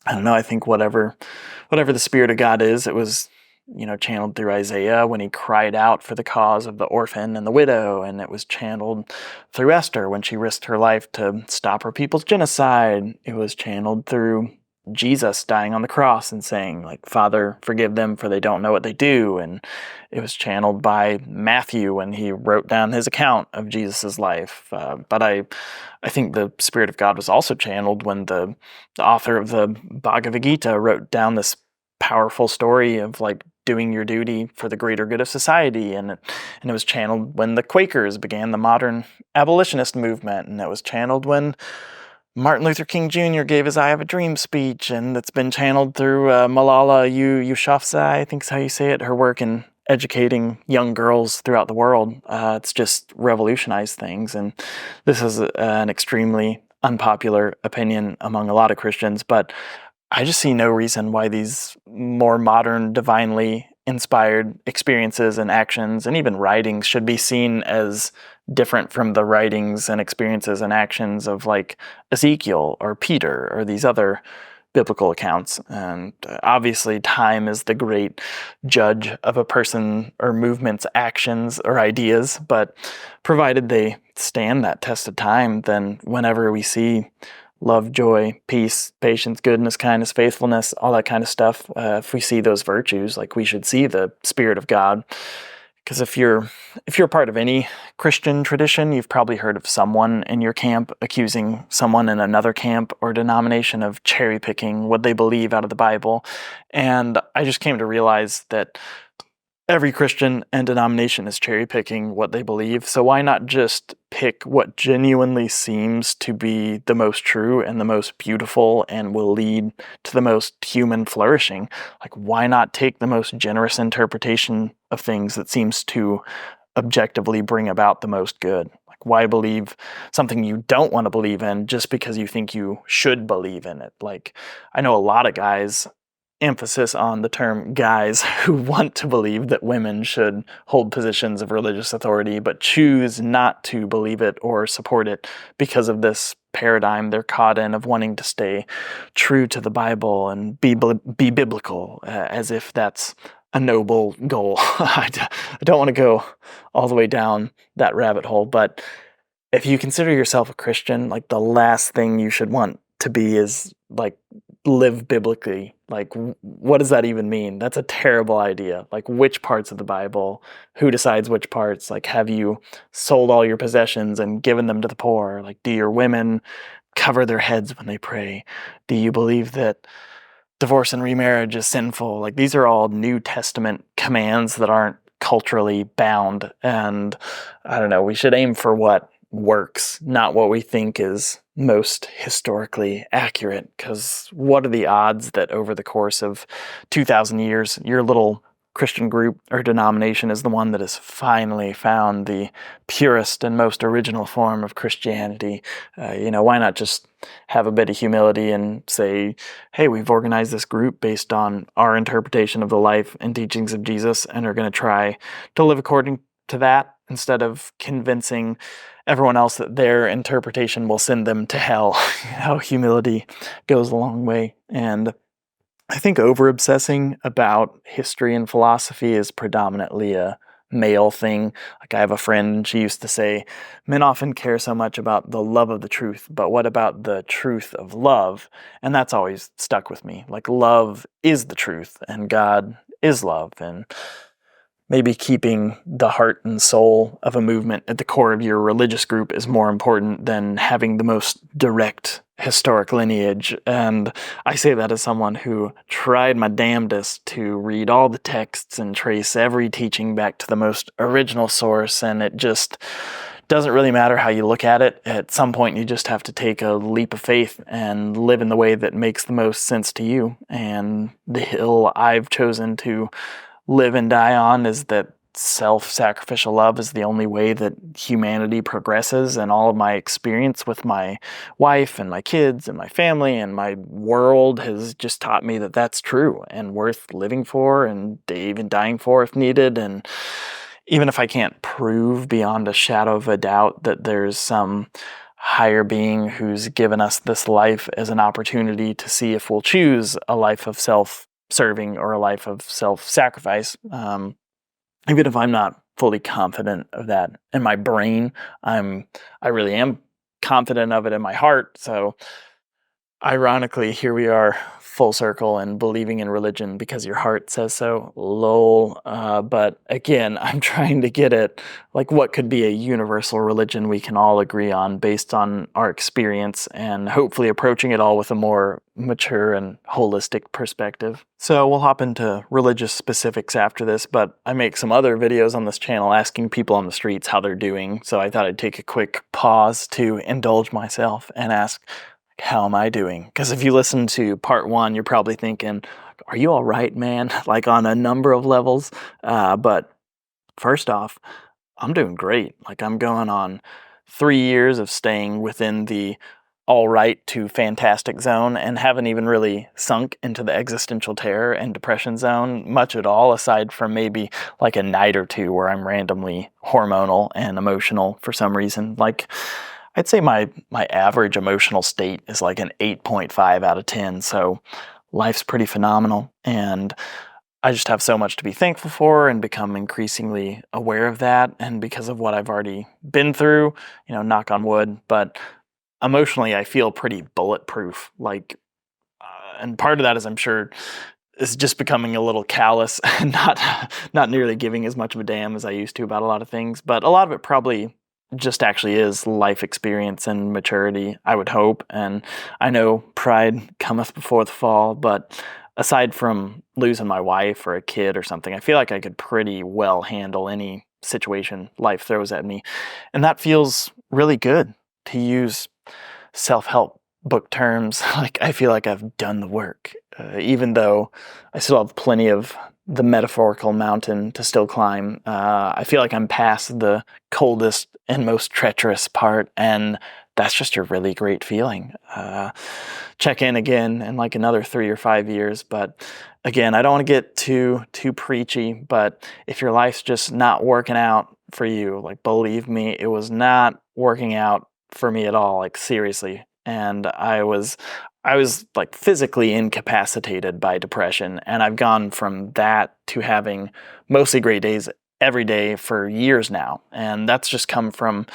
don't know. I think whatever the Spirit of God is, it was channeled through Isaiah when he cried out for the cause of the orphan and the widow, and it was channeled through Esther when she risked her life to stop her people's genocide. It was channeled through Jesus dying on the cross and saying, like, Father, forgive them for they don't know what they do. And it was channeled by Matthew when he wrote down his account of Jesus's life. But I think the Spirit of God was also channeled when the author of the Bhagavad Gita wrote down this powerful story of like doing your duty for the greater good of society, and it was channeled when the Quakers began the modern abolitionist movement, and it was channeled when Martin Luther King Jr. gave his I Have a Dream speech, and it's been channeled through Malala Yousafzai, I think is how you say it, her work in educating young girls throughout the world. It's just revolutionized things, and this is an extremely unpopular opinion among a lot of Christians, but I just see no reason why these more modern, divinely inspired experiences and actions and even writings should be seen as different from the writings and experiences and actions of like Ezekiel or Peter or these other biblical accounts. And obviously time is the great judge of a person or movement's actions or ideas, but provided they stand that test of time, then whenever we see love, joy, peace, patience, goodness, kindness, faithfulness, all that kind of stuff, if we see those virtues, like, we should see the Spirit of God. Because if you're part of any Christian tradition, you've probably heard of someone in your camp accusing someone in another camp or denomination of cherry picking what they believe out of the Bible. And I just came to realize that every Christian and denomination is cherry picking what they believe. So why not just pick what genuinely seems to be the most true and the most beautiful and will lead to the most human flourishing? Like, why not take the most generous interpretation of things that seems to objectively bring about the most good? Like, why believe something you don't want to believe in just because you think you should believe in it? Like, I know a lot of guys, emphasis on the term guys, who want to believe that women should hold positions of religious authority but choose not to believe it or support it because of this paradigm they're caught in of wanting to stay true to the Bible and be biblical, as if that's a noble goal. I don't want to go all the way down that rabbit hole, but if you consider yourself a Christian, like, the last thing you should want to be is like live biblically. Like, what does that even mean? That's a terrible idea. Like, which parts of the Bible? Who decides which parts? Like, have you sold all your possessions and given them to the poor? Like, do your women cover their heads when they pray? Do you believe that divorce and remarriage is sinful? Like, these are all New Testament commands that aren't culturally bound. And I don't know, we should aim for what works, not what we think is most historically accurate. Because what are the odds that over the course of 2,000 years, your little Christian group or denomination is the one that has finally found the purest and most original form of Christianity? Why not just have a bit of humility and say, hey, we've organized this group based on our interpretation of the life and teachings of Jesus, and are going to try to live according to that, instead of convincing everyone else that their interpretation will send them to hell. Humility goes a long way. And I think over-obsessing about history and philosophy is predominantly a male thing. Like, I have a friend, and she used to say, men often care so much about the love of the truth, but what about the truth of love? And that's always stuck with me. Like, love is the truth, and God is love, and maybe keeping the heart and soul of a movement at the core of your religious group is more important than having the most direct historic lineage. And I say that as someone who tried my damnedest to read all the texts and trace every teaching back to the most original source, and it just doesn't really matter how you look at it. At some point, you just have to take a leap of faith and live in the way that makes the most sense to you. And the hill I've chosen to live and die on is that self-sacrificial love is the only way that humanity progresses, and all of my experience with my wife and my kids and my family and my world has just taught me that that's true and worth living for, and even dying for if needed. And even if I can't prove beyond a shadow of a doubt that there's some higher being who's given us this life as an opportunity to see if we'll choose a life of self-serving or a life of self-sacrifice, even if I'm not fully confident of that in my brain, I really am confident of it in my heart. So ironically, here we are, full circle, and believing in religion because your heart says so. Lol. But again, I'm trying to get at, like, what could be a universal religion we can all agree on based on our experience, and hopefully approaching it all with a more mature and holistic perspective. So we'll hop into religious specifics after this, but I make some other videos on this channel asking people on the streets how they're doing. So I thought I'd take a quick pause to indulge myself and ask, how am I doing? Because if you listen to part 1, you're probably thinking, are you all right, man? Like, on a number of levels. But first off, I'm doing great. Like, I'm going on 3 years of staying within the all right to fantastic zone, and haven't even really sunk into the existential terror and depression zone much at all, aside from maybe like a night or two where I'm randomly hormonal and emotional for some reason. Like, I'd say my average emotional state is like an 8.5 out of 10, so life's pretty phenomenal, and I just have so much to be thankful for and become increasingly aware of that, and because of what I've already been through, knock on wood, but emotionally I feel pretty bulletproof, and part of that is, I'm sure, is just becoming a little callous and not nearly giving as much of a damn as I used to about a lot of things, but a lot of it probably just actually is life experience and maturity, I would hope. And I know pride cometh before the fall, but aside from losing my wife or a kid or something, I feel like I could pretty well handle any situation life throws at me. And that feels really good, to use self-help book terms. Like, I feel like I've done the work, even though I still have plenty of the metaphorical mountain to still climb. I feel like I'm past the coldest and most treacherous part, and that's just a really great feeling. Check in again in like another 3 or 5 years, but again, I don't want to get too preachy, but if your life's just not working out for you, like, believe me, it was not working out for me at all, like, seriously. And I was like physically incapacitated by depression, and I've gone from that to having mostly great days every day for years now. And that's just come from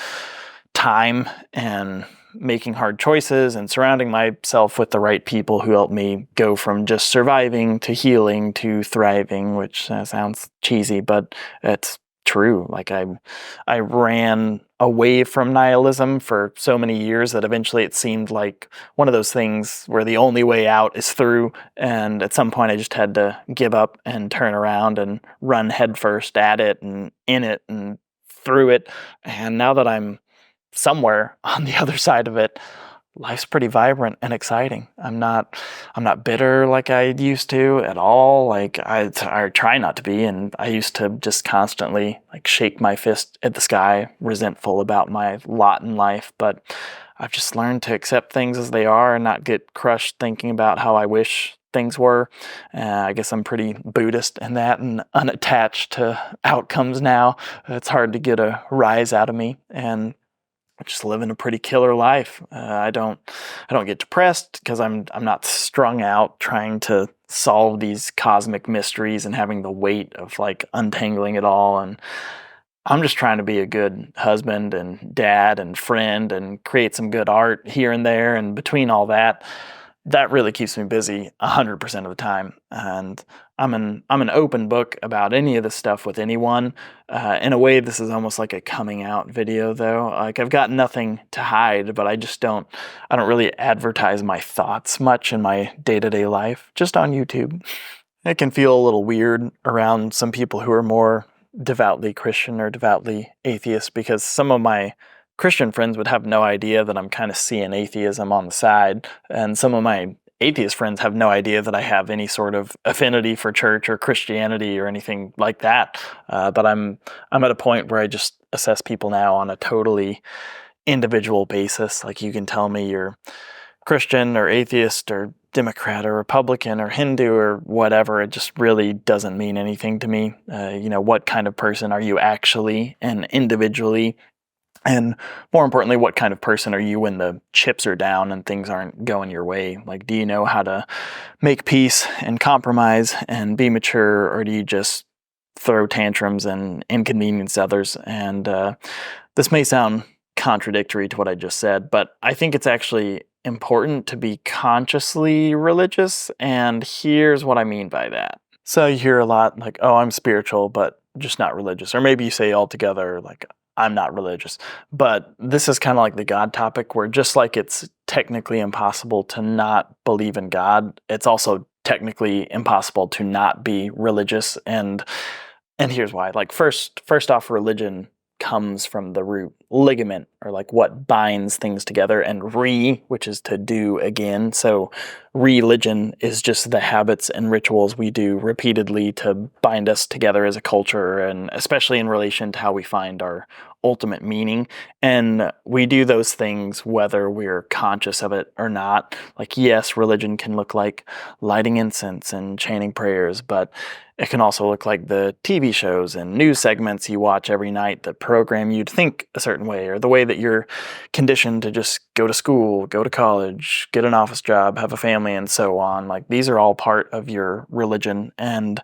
time and making hard choices and surrounding myself with the right people who help me go from just surviving to healing to thriving, which sounds cheesy, but it's true. Like I ran away from nihilism for so many years that eventually it seemed like one of those things where the only way out is through. And at some point I just had to give up and turn around and run headfirst at it and in it and through it. And now that I'm somewhere on the other side of it, life's pretty vibrant and exciting. I'm not bitter like I used to at all. Like I try not to be, and I used to just constantly like shake my fist at the sky, resentful about my lot in life. But I've just learned to accept things as they are and not get crushed thinking about how I wish things were. I guess I'm pretty Buddhist in that and unattached to outcomes now. It's hard to get a rise out of me, and just living a pretty killer life. I don't get depressed because I'm not strung out trying to solve these cosmic mysteries and having the weight of like untangling it all. And I'm just trying to be a good husband and dad and friend and create some good art here and there. And between all that, that really keeps me busy 100% of the time. And I'm an open book about any of this stuff with anyone. In a way, this is almost like a coming out video, though. Like I've got nothing to hide, but I don't really advertise my thoughts much in my day-to-day life, just on YouTube. It can feel a little weird around some people who are more devoutly Christian or devoutly atheist, because some of my Christian friends would have no idea that I'm kind of seeing atheism on the side, and some of my atheist friends have no idea that I have any sort of affinity for church or Christianity or anything like that. But I'm at a point where I just assess people now on a totally individual basis. Like you can tell me you're Christian or atheist or Democrat or Republican or Hindu or whatever. It just really doesn't mean anything to me. What kind of person are you actually and individually? And more importantly, what kind of person are you when the chips are down and things aren't going your way? Like, do you know how to make peace and compromise and be mature, or do you just throw tantrums and inconvenience others? And this may sound contradictory to what I just said, but I think it's actually important to be consciously religious, and here's what I mean by that. So you hear a lot like, oh, I'm spiritual, but just not religious. Or maybe you say altogether, like, I'm not religious. But this is kind of like the God topic, where just like it's technically impossible to not believe in God, it's also technically impossible to not be religious. And here's why. Like first off, religion comes from the root ligament, or like what binds things together, and which is to do again. So religion is just the habits and rituals we do repeatedly to bind us together as a culture, and especially in relation to how we find our ultimate meaning. And we do those things whether we're conscious of it or not. Like, yes, religion can look like lighting incense and chanting prayers, but it can also look like the TV shows and news segments you watch every night that program you to think a certain way, or the way that you're conditioned to just go to school, go to college, get an office job, have a family, and so on. Like, these are all part of your religion. And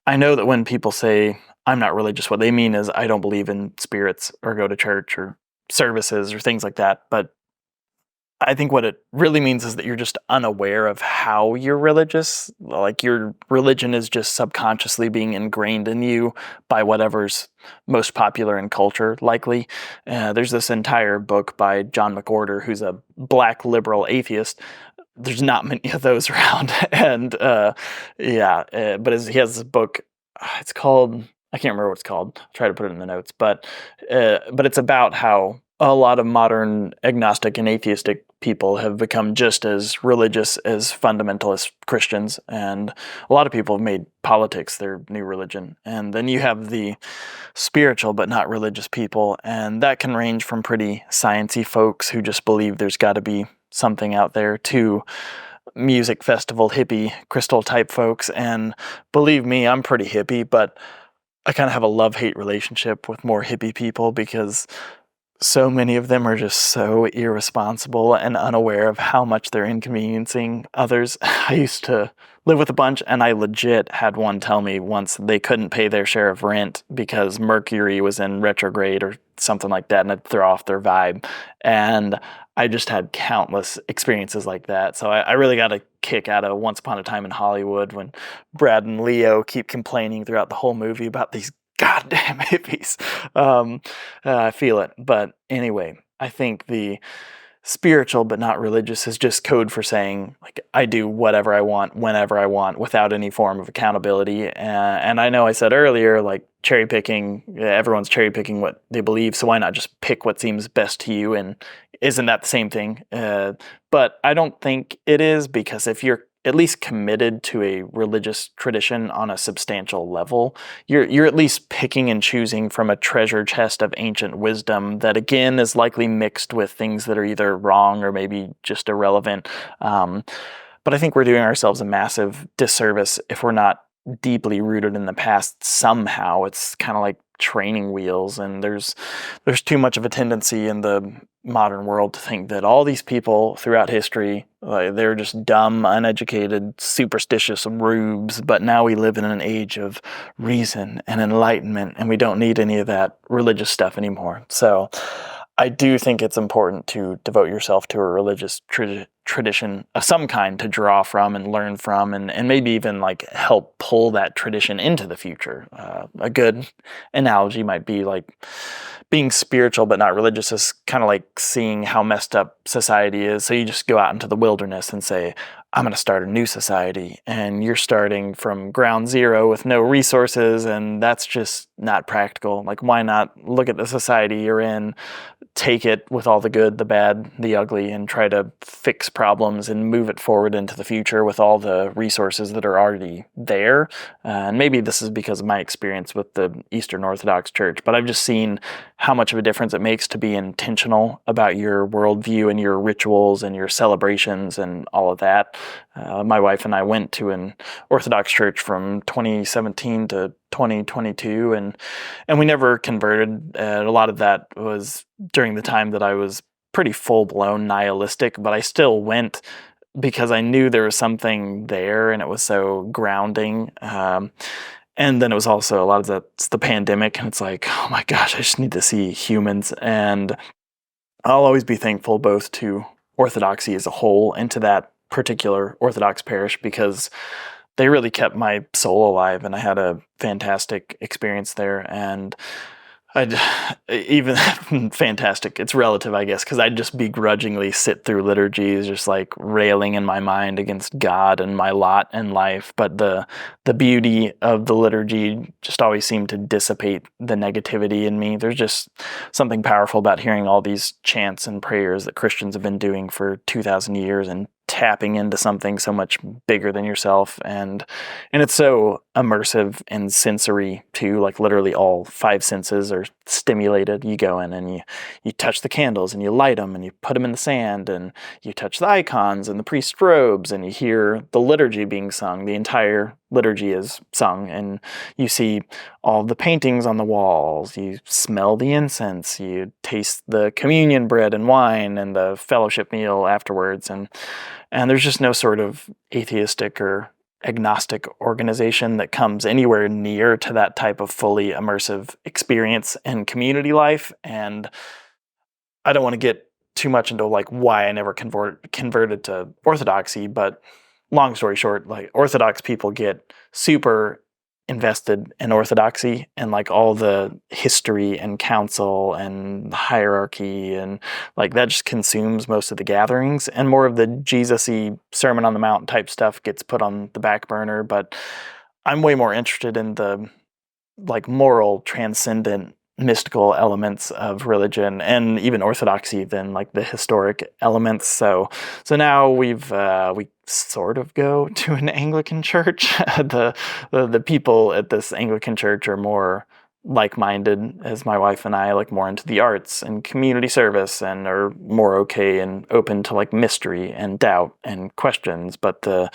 I know that when people say, I'm not religious, what they mean is I don't believe in spirits or go to church or services or things like that. But I think what it really means is that you're just unaware of how you're religious. Like, your religion is just subconsciously being ingrained in you by whatever's most popular in culture, likely. There's this entire book by John McWhorter, who's a black liberal atheist. There's not many of those around. And but he has this book, it's called, I can't remember what it's called. I'll try to put it in the notes. But it's about how a lot of modern agnostic and atheistic people have become just as religious as fundamentalist Christians, and a lot of people have made politics their new religion. And then you have the spiritual but not religious people, and that can range from pretty sciencey folks who just believe there's got to be something out there to music festival hippie crystal type folks. And believe me, I'm pretty hippie, but I kind of have a love-hate relationship with more hippie people, because so many of them are just so irresponsible and unaware of how much they're inconveniencing others. I used to live with a bunch, and I legit had one tell me once they couldn't pay their share of rent because Mercury was in retrograde or something like that, and it'd throw off their vibe. And I just had countless experiences like that. So I really got a kick out of Once Upon a Time in Hollywood, when Brad and Leo keep complaining throughout the whole movie about these goddamn hippies. I feel it. But anyway, I think the spiritual but not religious is just code for saying, like, I do whatever I want, whenever I want, without any form of accountability. And I know I said earlier, like, cherry picking, everyone's cherry picking what they believe, so why not just pick what seems best to you? And isn't that the same thing? But I don't think it is, because if you're at least committed to a religious tradition on a substantial level, you're at least picking and choosing from a treasure chest of ancient wisdom that, again, is likely mixed with things that are either wrong or maybe just irrelevant. But I think we're doing ourselves a massive disservice if we're not deeply rooted in the past somehow. It's kind of like training wheels, and there's too much of a tendency in the modern world to think that all these people throughout history, they're just dumb, uneducated, superstitious rubes, but now we live in an age of reason and enlightenment, and we don't need any of that religious stuff anymore. So I do think it's important to devote yourself to a religious tradition of some kind to draw from and learn from, and maybe even like help pull that tradition into the future. A good analogy might be like being spiritual but not religious is kind of like seeing how messed up society is. So you just go out into the wilderness and say, I'm going to start a new society, and you're starting from ground zero with no resources, and that's just not practical. Like, why not look at the society you're in, take it with all the good, the bad, the ugly, and try to fix problems and move it forward into the future with all the resources that are already there. And maybe this is because of my experience with the Eastern Orthodox Church, but I've just seen how much of a difference it makes to be intentional about your worldview and your rituals and your celebrations and all of that. My wife and I went to an Orthodox church from 2017 to 2022, and we never converted. A lot of that was during the time that I was pretty full-blown nihilistic, but I still went because I knew there was something there, and it was so grounding. And then it was also a lot of that's the pandemic, and it's like, oh my gosh, I just need to see humans. And I'll always be thankful both to Orthodoxy as a whole and to that particular Orthodox parish, because they really kept my soul alive, and I had a fantastic experience there. And I'd even fantastic, it's relative, I guess, because I'd just begrudgingly sit through liturgies, just like railing in my mind against God and my lot in life. But the beauty of the liturgy just always seemed to dissipate the negativity in me. There's just something powerful about hearing all these chants and prayers that Christians have been doing for 2,000 years and tapping into something so much bigger than yourself, and it's so immersive and sensory too. Like, literally all five senses are stimulated. You go in and you touch the candles and you light them and you put them in the sand, and you touch the icons and the priest's robes, and you hear the liturgy being sung. The entire liturgy is sung, and you see all the paintings on the walls, you smell the incense, you taste the communion bread and wine and the fellowship meal afterwards, and there's just no sort of atheistic or agnostic organization that comes anywhere near to that type of fully immersive experience in community life. And I don't want to get too much into like why I never converted to Orthodoxy, but long story short, like, Orthodox people get super invested in Orthodoxy and like all the history and council and hierarchy, and like that just consumes most of the gatherings, and more of the Jesus-y Sermon on the Mount type stuff gets put on the back burner. But I'm way more interested in the like moral, transcendent, mystical elements of religion and even Orthodoxy than like the historic elements. So now we sort of go to an Anglican church. The people at this Anglican church are more like-minded as my wife and I, like more into the arts and community service, and are more okay and open to like mystery and doubt and questions. But the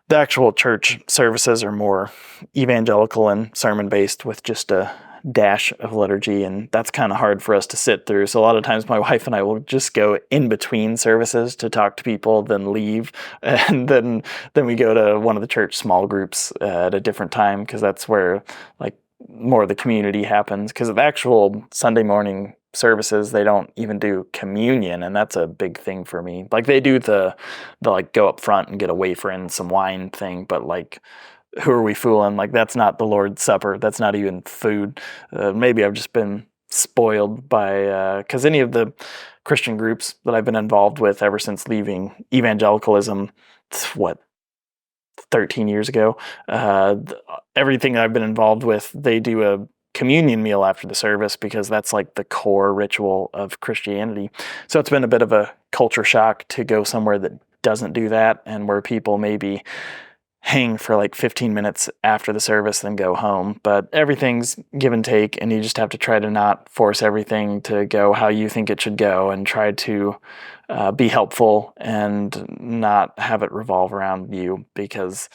actual church services are more evangelical and sermon-based with just a dash of liturgy, and that's kind of hard for us to sit through. So a lot of times my wife and I will just go in between services to talk to people, then leave, and then we go to one of the church small groups at a different time, because that's where like more of the community happens. Because of actual Sunday morning services, they don't even do communion, and that's a big thing for me. Like, they do the like go up front and get a wafer and some wine thing, but like who are we fooling? Like, that's not the Lord's Supper. That's not even food. Maybe I've just been spoiled by, because any of the Christian groups that I've been involved with ever since leaving evangelicalism, what, 13 years ago, everything I've been involved with, they do a communion meal after the service because that's like the core ritual of Christianity. So it's been a bit of a culture shock to go somewhere that doesn't do that, and where people maybe hang for like 15 minutes after the service, then go home. But everything's give and take, and you just have to try to not force everything to go how you think it should go, and try to be helpful and not have it revolve around you. Because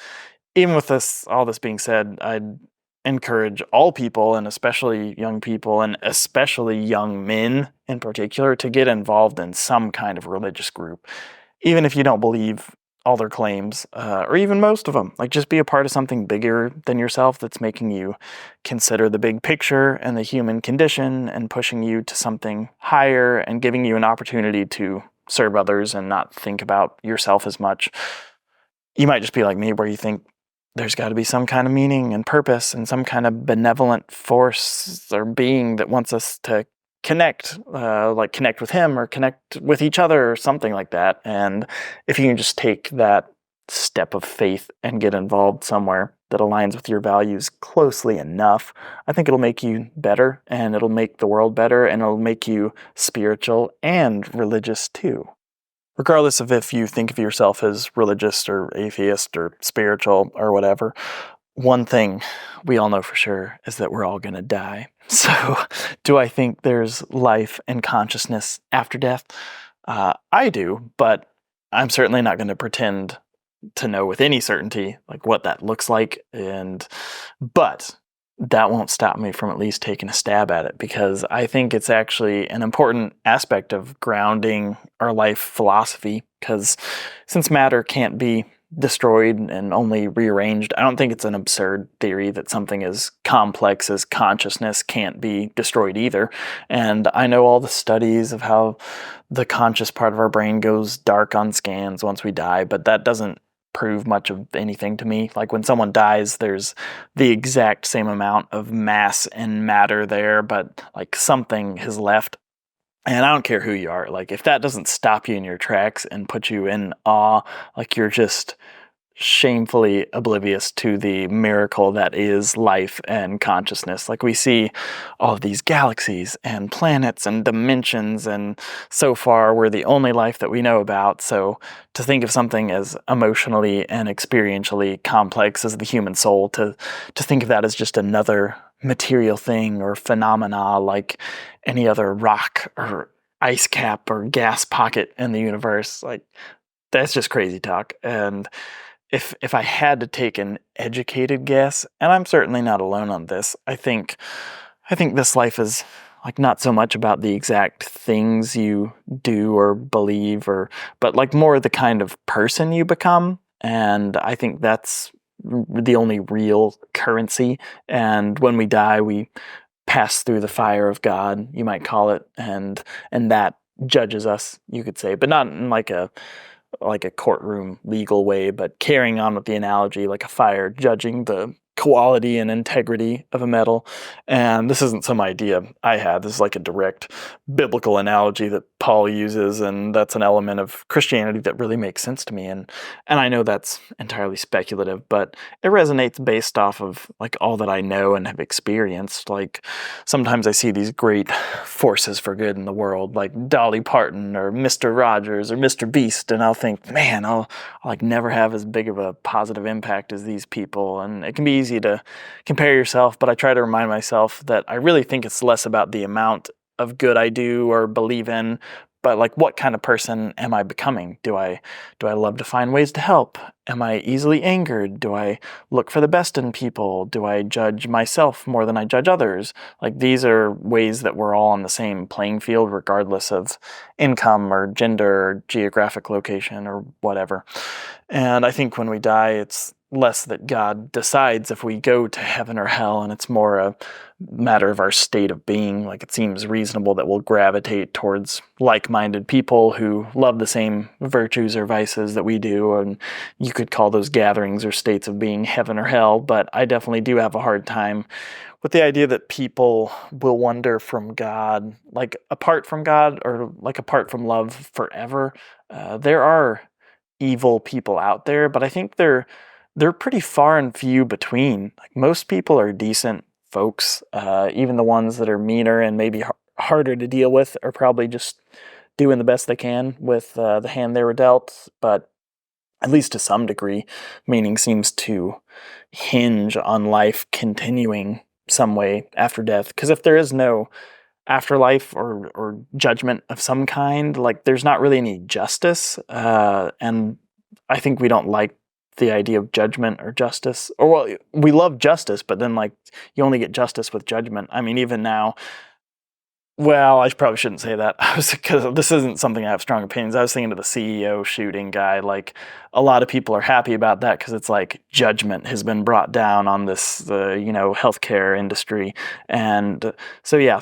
even with all this being said, I'd encourage all people, and especially young people, and especially young men in particular, to get involved in some kind of religious group. Even if you don't believe all their claims, or even most of them. Like, just be a part of something bigger than yourself that's making you consider the big picture and the human condition, and pushing you to something higher, and giving you an opportunity to serve others and not think about yourself as much. You might just be like me, where you think there's got to be some kind of meaning and purpose and some kind of benevolent force or being that wants us to connect, like connect with him or connect with each other or something like that. And if you can just take that step of faith and get involved somewhere that aligns with your values closely enough, I think it'll make you better, and it'll make the world better, and it'll make you spiritual and religious too. Regardless of if you think of yourself as religious or atheist or spiritual or whatever, one thing we all know for sure is that we're all going to die. So, do I think there's life and consciousness after death? I do, but I'm certainly not going to pretend to know with any certainty like what that looks like. But that won't stop me from at least taking a stab at it, because I think it's actually an important aspect of grounding our life philosophy. Because since matter can't be destroyed and only rearranged, I don't think it's an absurd theory that something as complex as consciousness can't be destroyed either. And I know all the studies of how the conscious part of our brain goes dark on scans once we die, but that doesn't prove much of anything to me. Like, when someone dies, there's the exact same amount of mass and matter there, but like something has left. And I don't care who you are. Like, if that doesn't stop you in your tracks and put you in awe, like you're just shamefully oblivious to the miracle that is life and consciousness. Like, we see all of these galaxies and planets and dimensions, and so far we're the only life that we know about. So to think of something as emotionally and experientially complex as the human soul, to think of that as just another material thing or phenomena like any other rock or ice cap or gas pocket in the universe, like, that's just crazy talk. And if I had to take an educated guess, and I'm certainly not alone on this, I think this life is like not so much about the exact things you do or believe, but like more the kind of person you become. And I think that's the only real currency. And when we die, we pass through the fire of God, you might call it, and that judges us, you could say, but not in like a courtroom legal way, but carrying on with the analogy, like a fire judging the quality and integrity of a metal. And this isn't some idea I had. This is like a direct biblical analogy that Paul uses, and that's an element of Christianity that really makes sense to me. And I know that's entirely speculative, but it resonates based off of like all that I know and have experienced. Like, sometimes I see these great forces for good in the world, like Dolly Parton or Mr. Rogers or Mr. Beast, and I'll think, man, I'll like never have as big of a positive impact as these people. And it can be easy to compare yourself, but I try to remind myself that I really think it's less about the amount of good I do or believe in, but like, what kind of person am I becoming? Do I love to find ways to help? Am I easily angered? Do I look for the best in people? Do I judge myself more than I judge others? Like, these are ways that we're all on the same playing field, regardless of income or gender or geographic location or whatever. And I think when we die, it's less that God decides if we go to heaven or hell, and it's more a matter of our state of being. Like, it seems reasonable that we'll gravitate towards like-minded people who love the same virtues or vices that we do, and you could call those gatherings or states of being heaven or hell, but I definitely do have a hard time with the idea that people will wander from God, like apart from God or like apart from love forever. There are evil people out there, but I think they're pretty far and few between. Like, most people are decent folks. Even the ones that are meaner and maybe harder to deal with are probably just doing the best they can with the hand they were dealt. But at least to some degree, meaning seems to hinge on life continuing some way after death. Because if there is no afterlife or judgment of some kind, like, there's not really any justice. And I think we don't like the idea of judgment or justice. Or, well, we love justice, but then, like, you only get justice with judgment. I mean, even now, well, I probably shouldn't say that, because this isn't something I have strong opinions. I was thinking of the CEO shooting guy. Like, a lot of people are happy about that because it's like judgment has been brought down on this, healthcare industry. And so, yeah,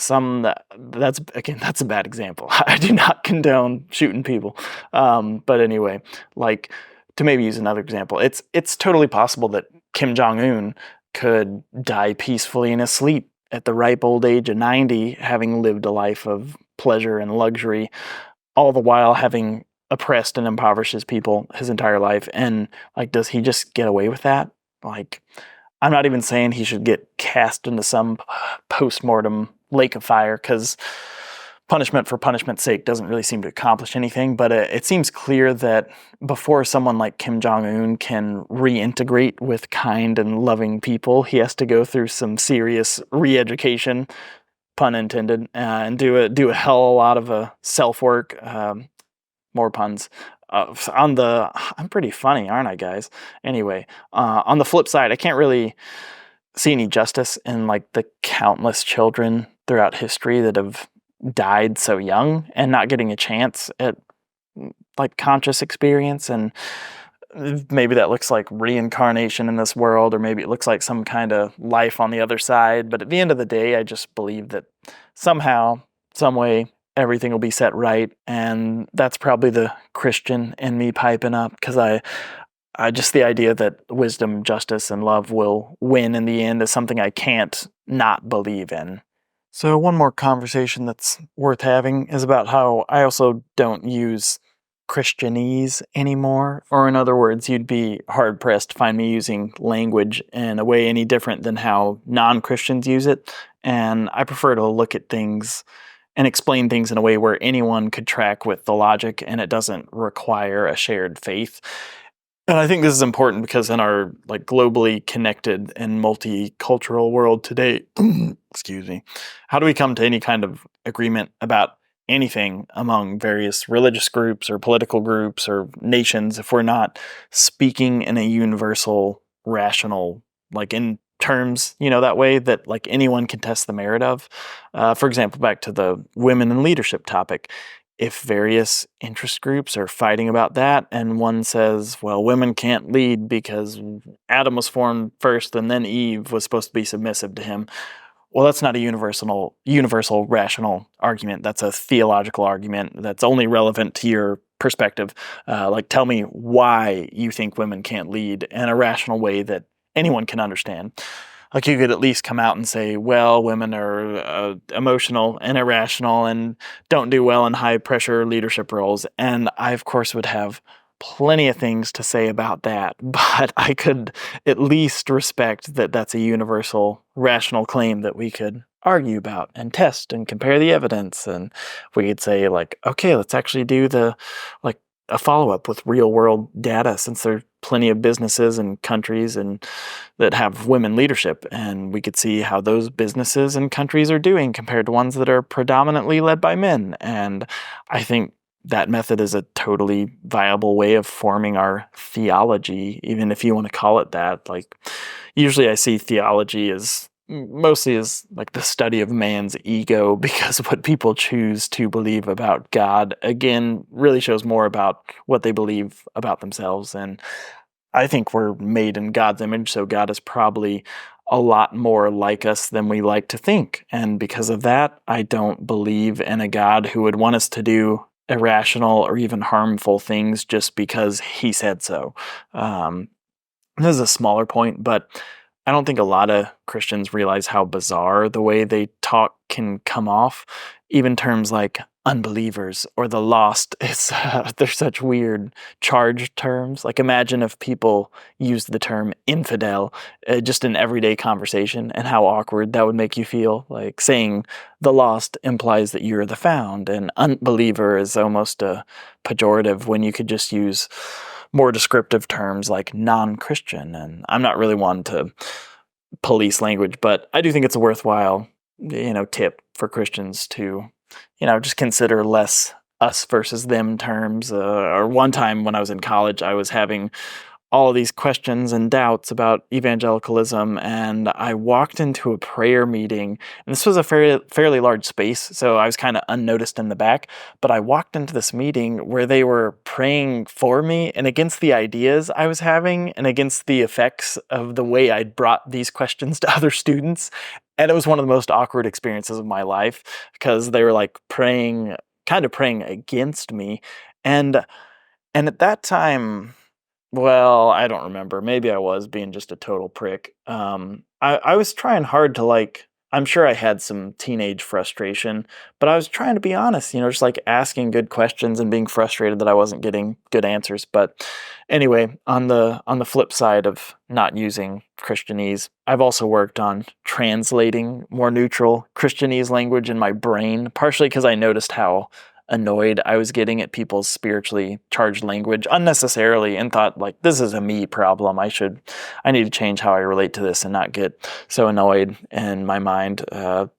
that's a bad example. I do not condone shooting people. But anyway, like, to maybe use another example, it's totally possible that Kim Jong-un could die peacefully in his sleep at the ripe old age of 90, having lived a life of pleasure and luxury, all the while having oppressed and impoverished his people his entire life. And, like, does he just get away with that? Like, I'm not even saying he should get cast into some post-mortem lake of fire, because punishment for punishment's sake doesn't really seem to accomplish anything, but it seems clear that before someone like Kim Jong-un can reintegrate with kind and loving people, he has to go through some serious re-education, pun intended, and do a hell of a lot of self-work, more puns. I'm pretty funny, aren't I, guys? Anyway, on the flip side, I can't really see any justice in, like, the countless children throughout history that have died so young and not getting a chance at, like, conscious experience. And maybe that looks like reincarnation in this world, or maybe it looks like some kind of life on the other side. But at the end of the day, I just believe that somehow, some way, everything will be set right. And that's probably the Christian in me piping up, because I just, the idea that wisdom, justice, and love will win in the end is something I can't not believe in. So one more conversation that's worth having is about how I also don't use Christianese anymore. Or, in other words, you'd be hard-pressed to find me using language in a way any different than how non-Christians use it. And I prefer to look at things and explain things in a way where anyone could track with the logic, and it doesn't require a shared faith. And I think this is important because in our, like, globally connected and multicultural world today, excuse me, how do we come to any kind of agreement about anything among various religious groups or political groups or nations if we're not speaking in a universal, rational, like, in terms, that way that, like, anyone can test the merit of? For example, back to the women in leadership topic. If various interest groups are fighting about that, and one says, well, women can't lead because Adam was formed first and then Eve was supposed to be submissive to him. Well, that's not a universal rational argument. That's a theological argument that's only relevant to your perspective. Like, tell me why you think women can't lead in a rational way that anyone can understand. Like, you could at least come out and say, well, women are emotional and irrational and don't do well in high-pressure leadership roles. And I, of course, would have plenty of things to say about that, but I could at least respect that that's a universal, rational claim that we could argue about and test and compare the evidence. And we could say, like, okay, let's actually do a follow-up with real-world data, since there are plenty of businesses and countries and that have women leadership, and we could see how those businesses and countries are doing compared to ones that are predominantly led by men. And I think that method is a totally viable way of forming our theology, even if you want to call it that. Like, usually I see theology as mostly as, like, the study of man's ego, because what people choose to believe about God, again, really shows more about what they believe about themselves. And I think we're made in God's image, so God is probably a lot more like us than we like to think. And because of that, I don't believe in a God who would want us to do irrational or even harmful things just because he said so. Um, this is a smaller point, but I don't think a lot of Christians realize how bizarre the way they talk can come off. Even terms like unbelievers or the lost, they're such weird charged terms. Like imagine if people used the term infidel just in everyday conversation and how awkward that would make you feel. Like saying the lost implies that you're the found, and unbeliever is almost a pejorative when you could just use more descriptive terms like non-Christian. And I'm not really one to police language, but I do think it's a worthwhile, tip for Christians to, just consider less us versus them terms. Or one time when I was in college, I was having all of these questions and doubts about evangelicalism, and I walked into a prayer meeting, and this was a fairly large space, so I was kind of unnoticed in the back, but I walked into this meeting where they were praying for me and against the ideas I was having and against the effects of the way I'd brought these questions to other students, and it was one of the most awkward experiences of my life because they were like praying against me, and at that time, well, I don't remember. Maybe I was being just a total prick. I was trying hard to I'm sure I had some teenage frustration, but I was trying to be honest, just like asking good questions and being frustrated that I wasn't getting good answers. But anyway, on the flip side of not using Christianese, I've also worked on translating more neutral Christianese language in my brain, partially because I noticed how annoyed I was getting at people's spiritually charged language unnecessarily, and thought this is a me problem. I need to change how I relate to this and not get so annoyed in my mind. For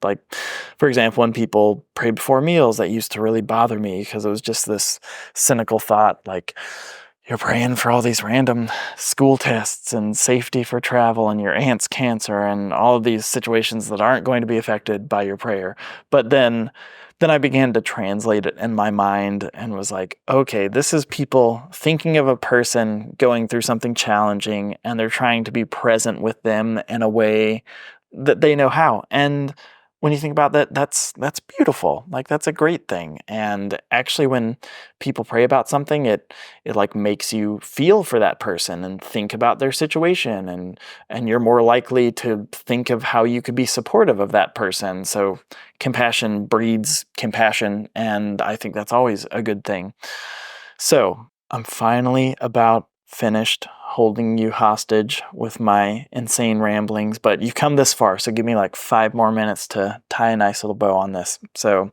example, when people pray before meals, that used to really bother me because it was just this cynical thought you're praying for all these random school tests and safety for travel and your aunt's cancer and all of these situations that aren't going to be affected by your prayer. But then I began to translate it in my mind and was like, okay, this is people thinking of a person going through something challenging, and they're trying to be present with them in a way that they know how. And when you think about that, that's beautiful. That's a great thing. And actually, when people pray about something, it makes you feel for that person and think about their situation, and you're more likely to think of how you could be supportive of that person. So compassion breeds compassion, and I think that's always a good thing. So I'm finally about finished holding you hostage with my insane ramblings, but you've come this far, so give me 5 more minutes to tie a nice little bow on this. So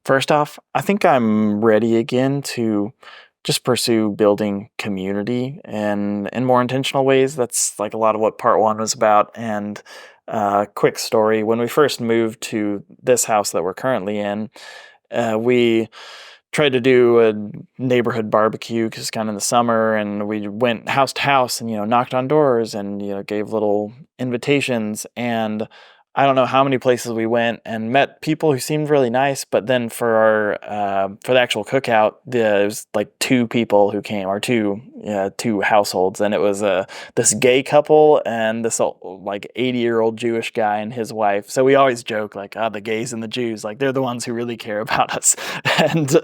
first off, I think I'm ready again to just pursue building community in more intentional ways. That's a lot of what part 1 was about. And quick story, when we first moved to this house that we're currently in, we tried to do a neighborhood barbecue because it's kind of in the summer, and we went house to house and, knocked on doors and, gave little invitations. And I don't know how many places we went and met people who seemed really nice, but then for the actual cookout, there was 2 people who came, or two households, and it was this gay couple and this 80-year-old Jewish guy and his wife. So we always joke the gays and the Jews, they're the ones who really care about us, and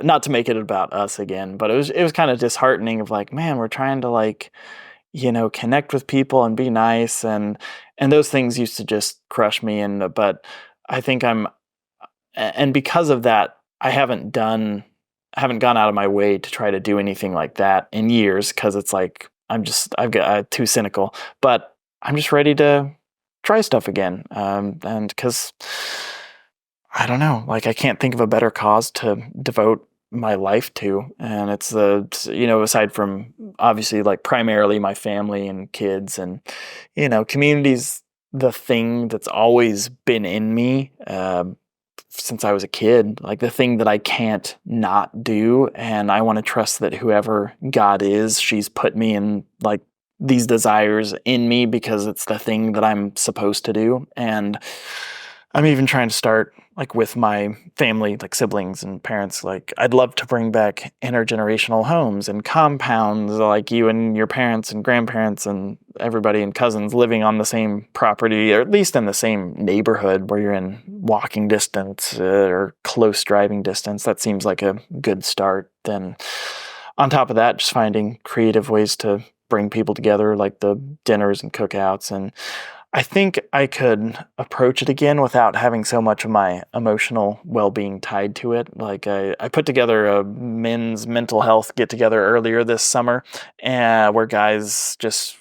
not to make it about us again, but it was kind of disheartening of man, we're trying to connect with people and be nice, and those things used to just crush me. But I think and because of that, I haven't gone out of my way to try to do anything like that in years, because it's I'm too cynical. But I'm just ready to try stuff again, and because I don't know, I can't think of a better cause to devote my life to, and it's aside from obviously primarily my family and kids, and community's the thing that's always been in me since I was a kid, the thing that I can't not do. And I want to trust that whoever God is, she's put me in these desires in me because it's the thing that I'm supposed to do. And I'm even trying to start like with my family, like siblings and parents. Like I'd love to bring back intergenerational homes and compounds, like you and your parents and grandparents and everybody and cousins living on the same property, or at least in the same neighborhood where you're in walking distance or close driving distance. That seems like a good start. Then on top of that, just finding creative ways to bring people together, like the dinners and cookouts. And I think I could approach it again without having so much of my emotional well-being tied to it. Like I put together a men's mental health get-together earlier this summer, where guys just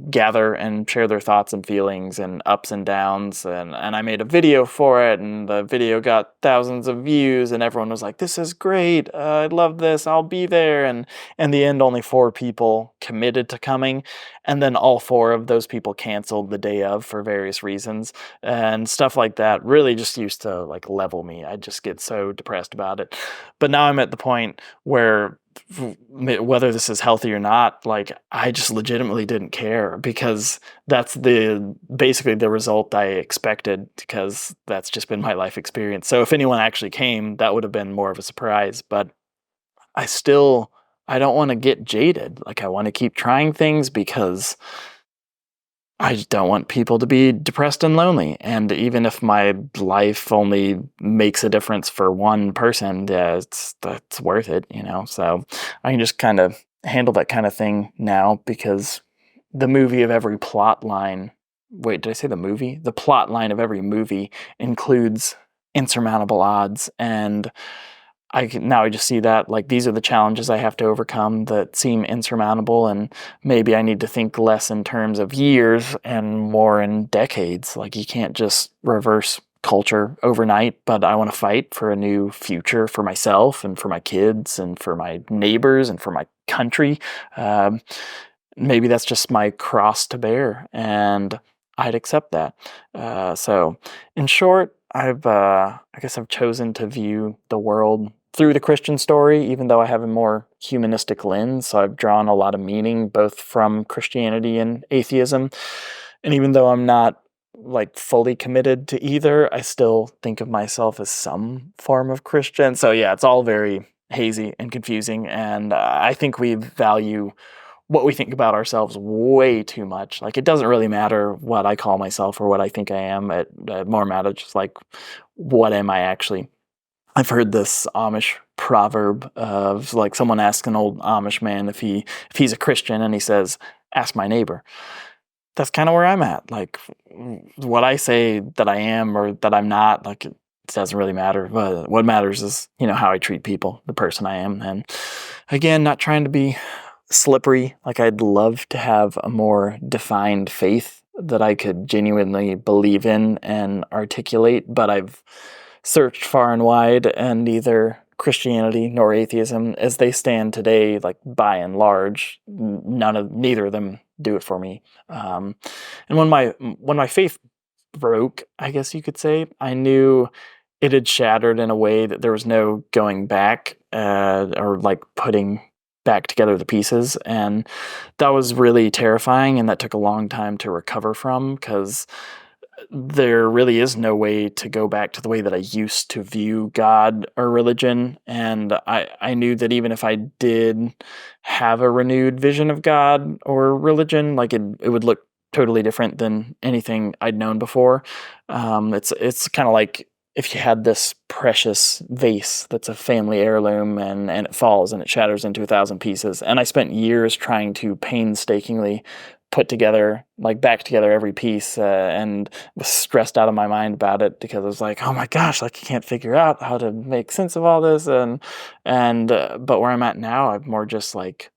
gather and share their thoughts and feelings and ups and downs. And I made a video for it, and the video got thousands of views, and everyone was like, "This is great! I love this! I'll be there!" And in the end, only 4 people committed to coming. And then all 4 of those people canceled the day of for various reasons, and stuff like that really just used to like level me. I just get so depressed about it. But now I'm at the point where whether this is healthy or not, like I just legitimately didn't care, because that's basically the result I expected, because that's just been my life experience. So if anyone actually came, that would have been more of a surprise. But I still I don't want to get jaded. Like I want to keep trying things because I just don't want people to be depressed and lonely. And even if my life only makes a difference for one person, yeah, that's worth it, So I can just kind of handle that kind of thing now, because the movie of every plot line, wait, did I say the movie? The plot line of every movie includes insurmountable odds, and I just see that like these are the challenges I have to overcome that seem insurmountable, and maybe I need to think less in terms of years and more in decades. Like you can't just reverse culture overnight, but I want to fight for a new future for myself and for my kids and for my neighbors and for my country. Um, Maybe that's just my cross to bear, and I'd accept that. So, in short, I guess I've chosen to view the world through the Christian story, even though I have a more humanistic lens. So I've drawn a lot of meaning both from Christianity and atheism, and even though I'm not like fully committed to either, I still think of myself as some form of Christian. So yeah, it's all very hazy and confusing, and I think we value what we think about ourselves way too much. Like, it doesn't really matter what I call myself or what I think I am. It more matters just like, what am I actually? I've heard this Amish proverb of like someone asks an old Amish man if he's a Christian, and he says, "Ask my neighbor." That's kind of where I'm at. Like, what I say that I am or that I'm not, like, it doesn't really matter. But what matters is, how I treat people, the person I am. And again, not trying to be slippery. Like I'd love to have a more defined faith that I could genuinely believe in and articulate, but I've searched far and wide, and neither Christianity nor atheism as they stand today, like by and large, neither of them do it for me. And when my faith broke, I guess you could say, I knew it had shattered in a way that there was no going back, or like putting back together the pieces. And that was really terrifying, and that took a long time to recover from, because there really is no way to go back to the way that I used to view God or religion. And I knew that even if I did have a renewed vision of God or religion, like it would look totally different than anything I'd known before. It's kind of like if you had this precious vase that's a family heirloom, and it falls and it shatters into 1,000 pieces. And I spent years trying to painstakingly put together, like back together every piece, and was stressed out of my mind about it, because I was like, oh my gosh, like I can't figure out how to make sense of all this. But where I'm at now, I've more just like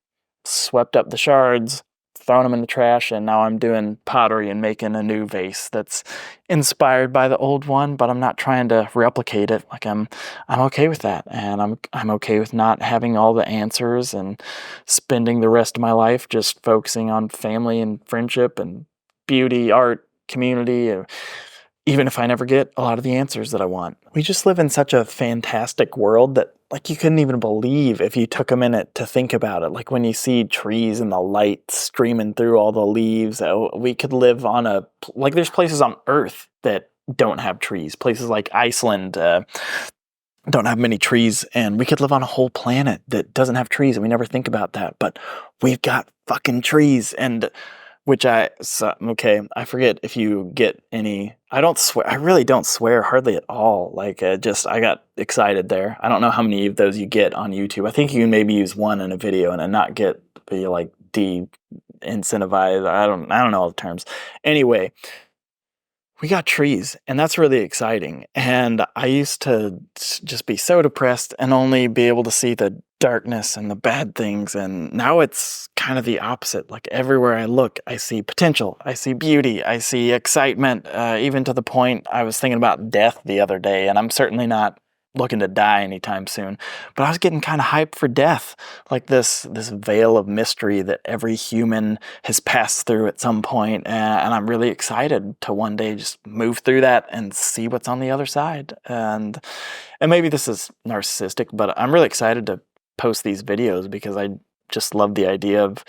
swept up the shards, thrown them in the trash, and now I'm doing pottery and making a new vase that's inspired by the old one, but I'm not trying to replicate it. Like I'm okay with that, and I'm okay with not having all the answers and spending the rest of my life just focusing on family and friendship and beauty, art, community, even if I never get a lot of the answers that I want. We just live in such a fantastic world that like you couldn't even believe if you took a minute to think about it. Like when you see trees and the light streaming through all the leaves, we could live on like there's places on Earth that don't have trees. Places like Iceland don't have many trees, and we could live on a whole planet that doesn't have trees, and we never think about that. But we've got fucking trees, and okay, I forget if you get any. I don't swear. I really don't swear hardly at all. Like, I got excited there. I don't know how many of those you get on YouTube. I think you can maybe use one in a video and then not be like de-incentivized. I don't know all the terms. Anyway, we got trees, and that's really exciting. And I used to just be so depressed and only be able to see the darkness and the bad things. And now it's kind of the opposite. Like, everywhere I look, I see potential. I see beauty. I see excitement, even to the point I was thinking about death the other day. And I'm certainly not looking to die anytime soon, but I was getting kind of hyped for death, like this veil of mystery that every human has passed through at some point, and I'm really excited to one day just move through that and see what's on the other side. And maybe this is narcissistic, but I'm really excited to post these videos because I just love the idea of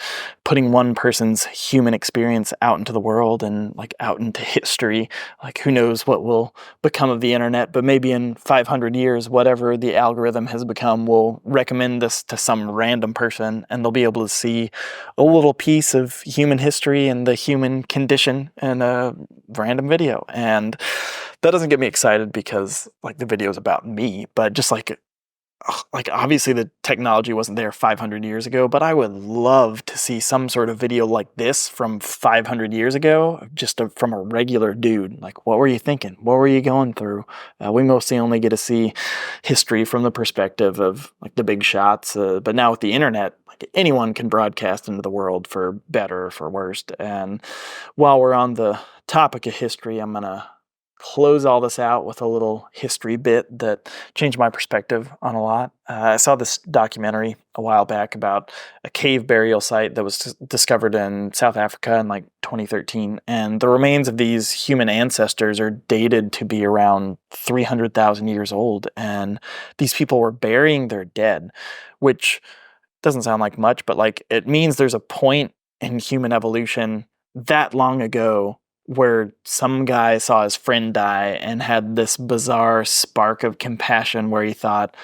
putting one person's human experience out into the world and like out into history. Like, who knows what will become of the internet, but maybe in 500 years, whatever the algorithm has become will recommend this to some random person, and they'll be able to see a little piece of human history and the human condition in a random video. And that doesn't get me excited because like the video is about me, but just like obviously the technology wasn't there 500 years ago, but I would love to see some sort of video like this from 500 years ago, from a regular dude. Like, what were you thinking? What were you going through? We mostly only get to see history from the perspective of like the big shots, but now with the internet, like anyone can broadcast into the world for better or for worse. And while we're on the topic of history, I'm gonna close all this out with a little history bit that changed my perspective on a lot. I saw this documentary a while back about a cave burial site that was discovered in South Africa in like 2013, and the remains of these human ancestors are dated to be around 300,000 years old, and these people were burying their dead, which doesn't sound like much, but like it means there's a point in human evolution that long ago where some guy saw his friend die and had this bizarre spark of compassion where he thought,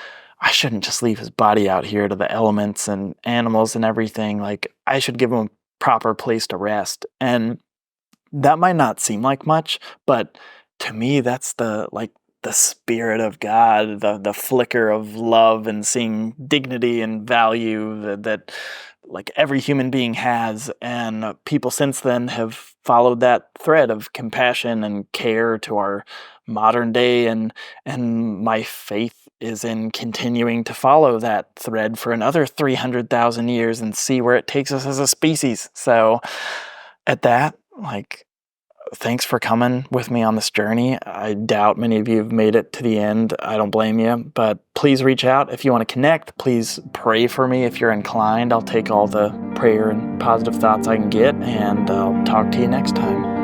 I shouldn't just leave his body out here to the elements and animals and everything. Like, I should give him a proper place to rest. And that might not seem like much, but to me, that's the spirit of God, the flicker of love and seeing dignity and value that like every human being has. And people since then have followed that thread of compassion and care to our modern day, and my faith is in continuing to follow that thread for another 300,000 years and see where it takes us as a species. So at that, like, thanks for coming with me on this journey. I doubt many of you have made it to the end. I don't blame you, but please reach out if you want to connect. Please pray for me if you're inclined. I'll take all the prayer and positive thoughts I can get, and I'll talk to you next time.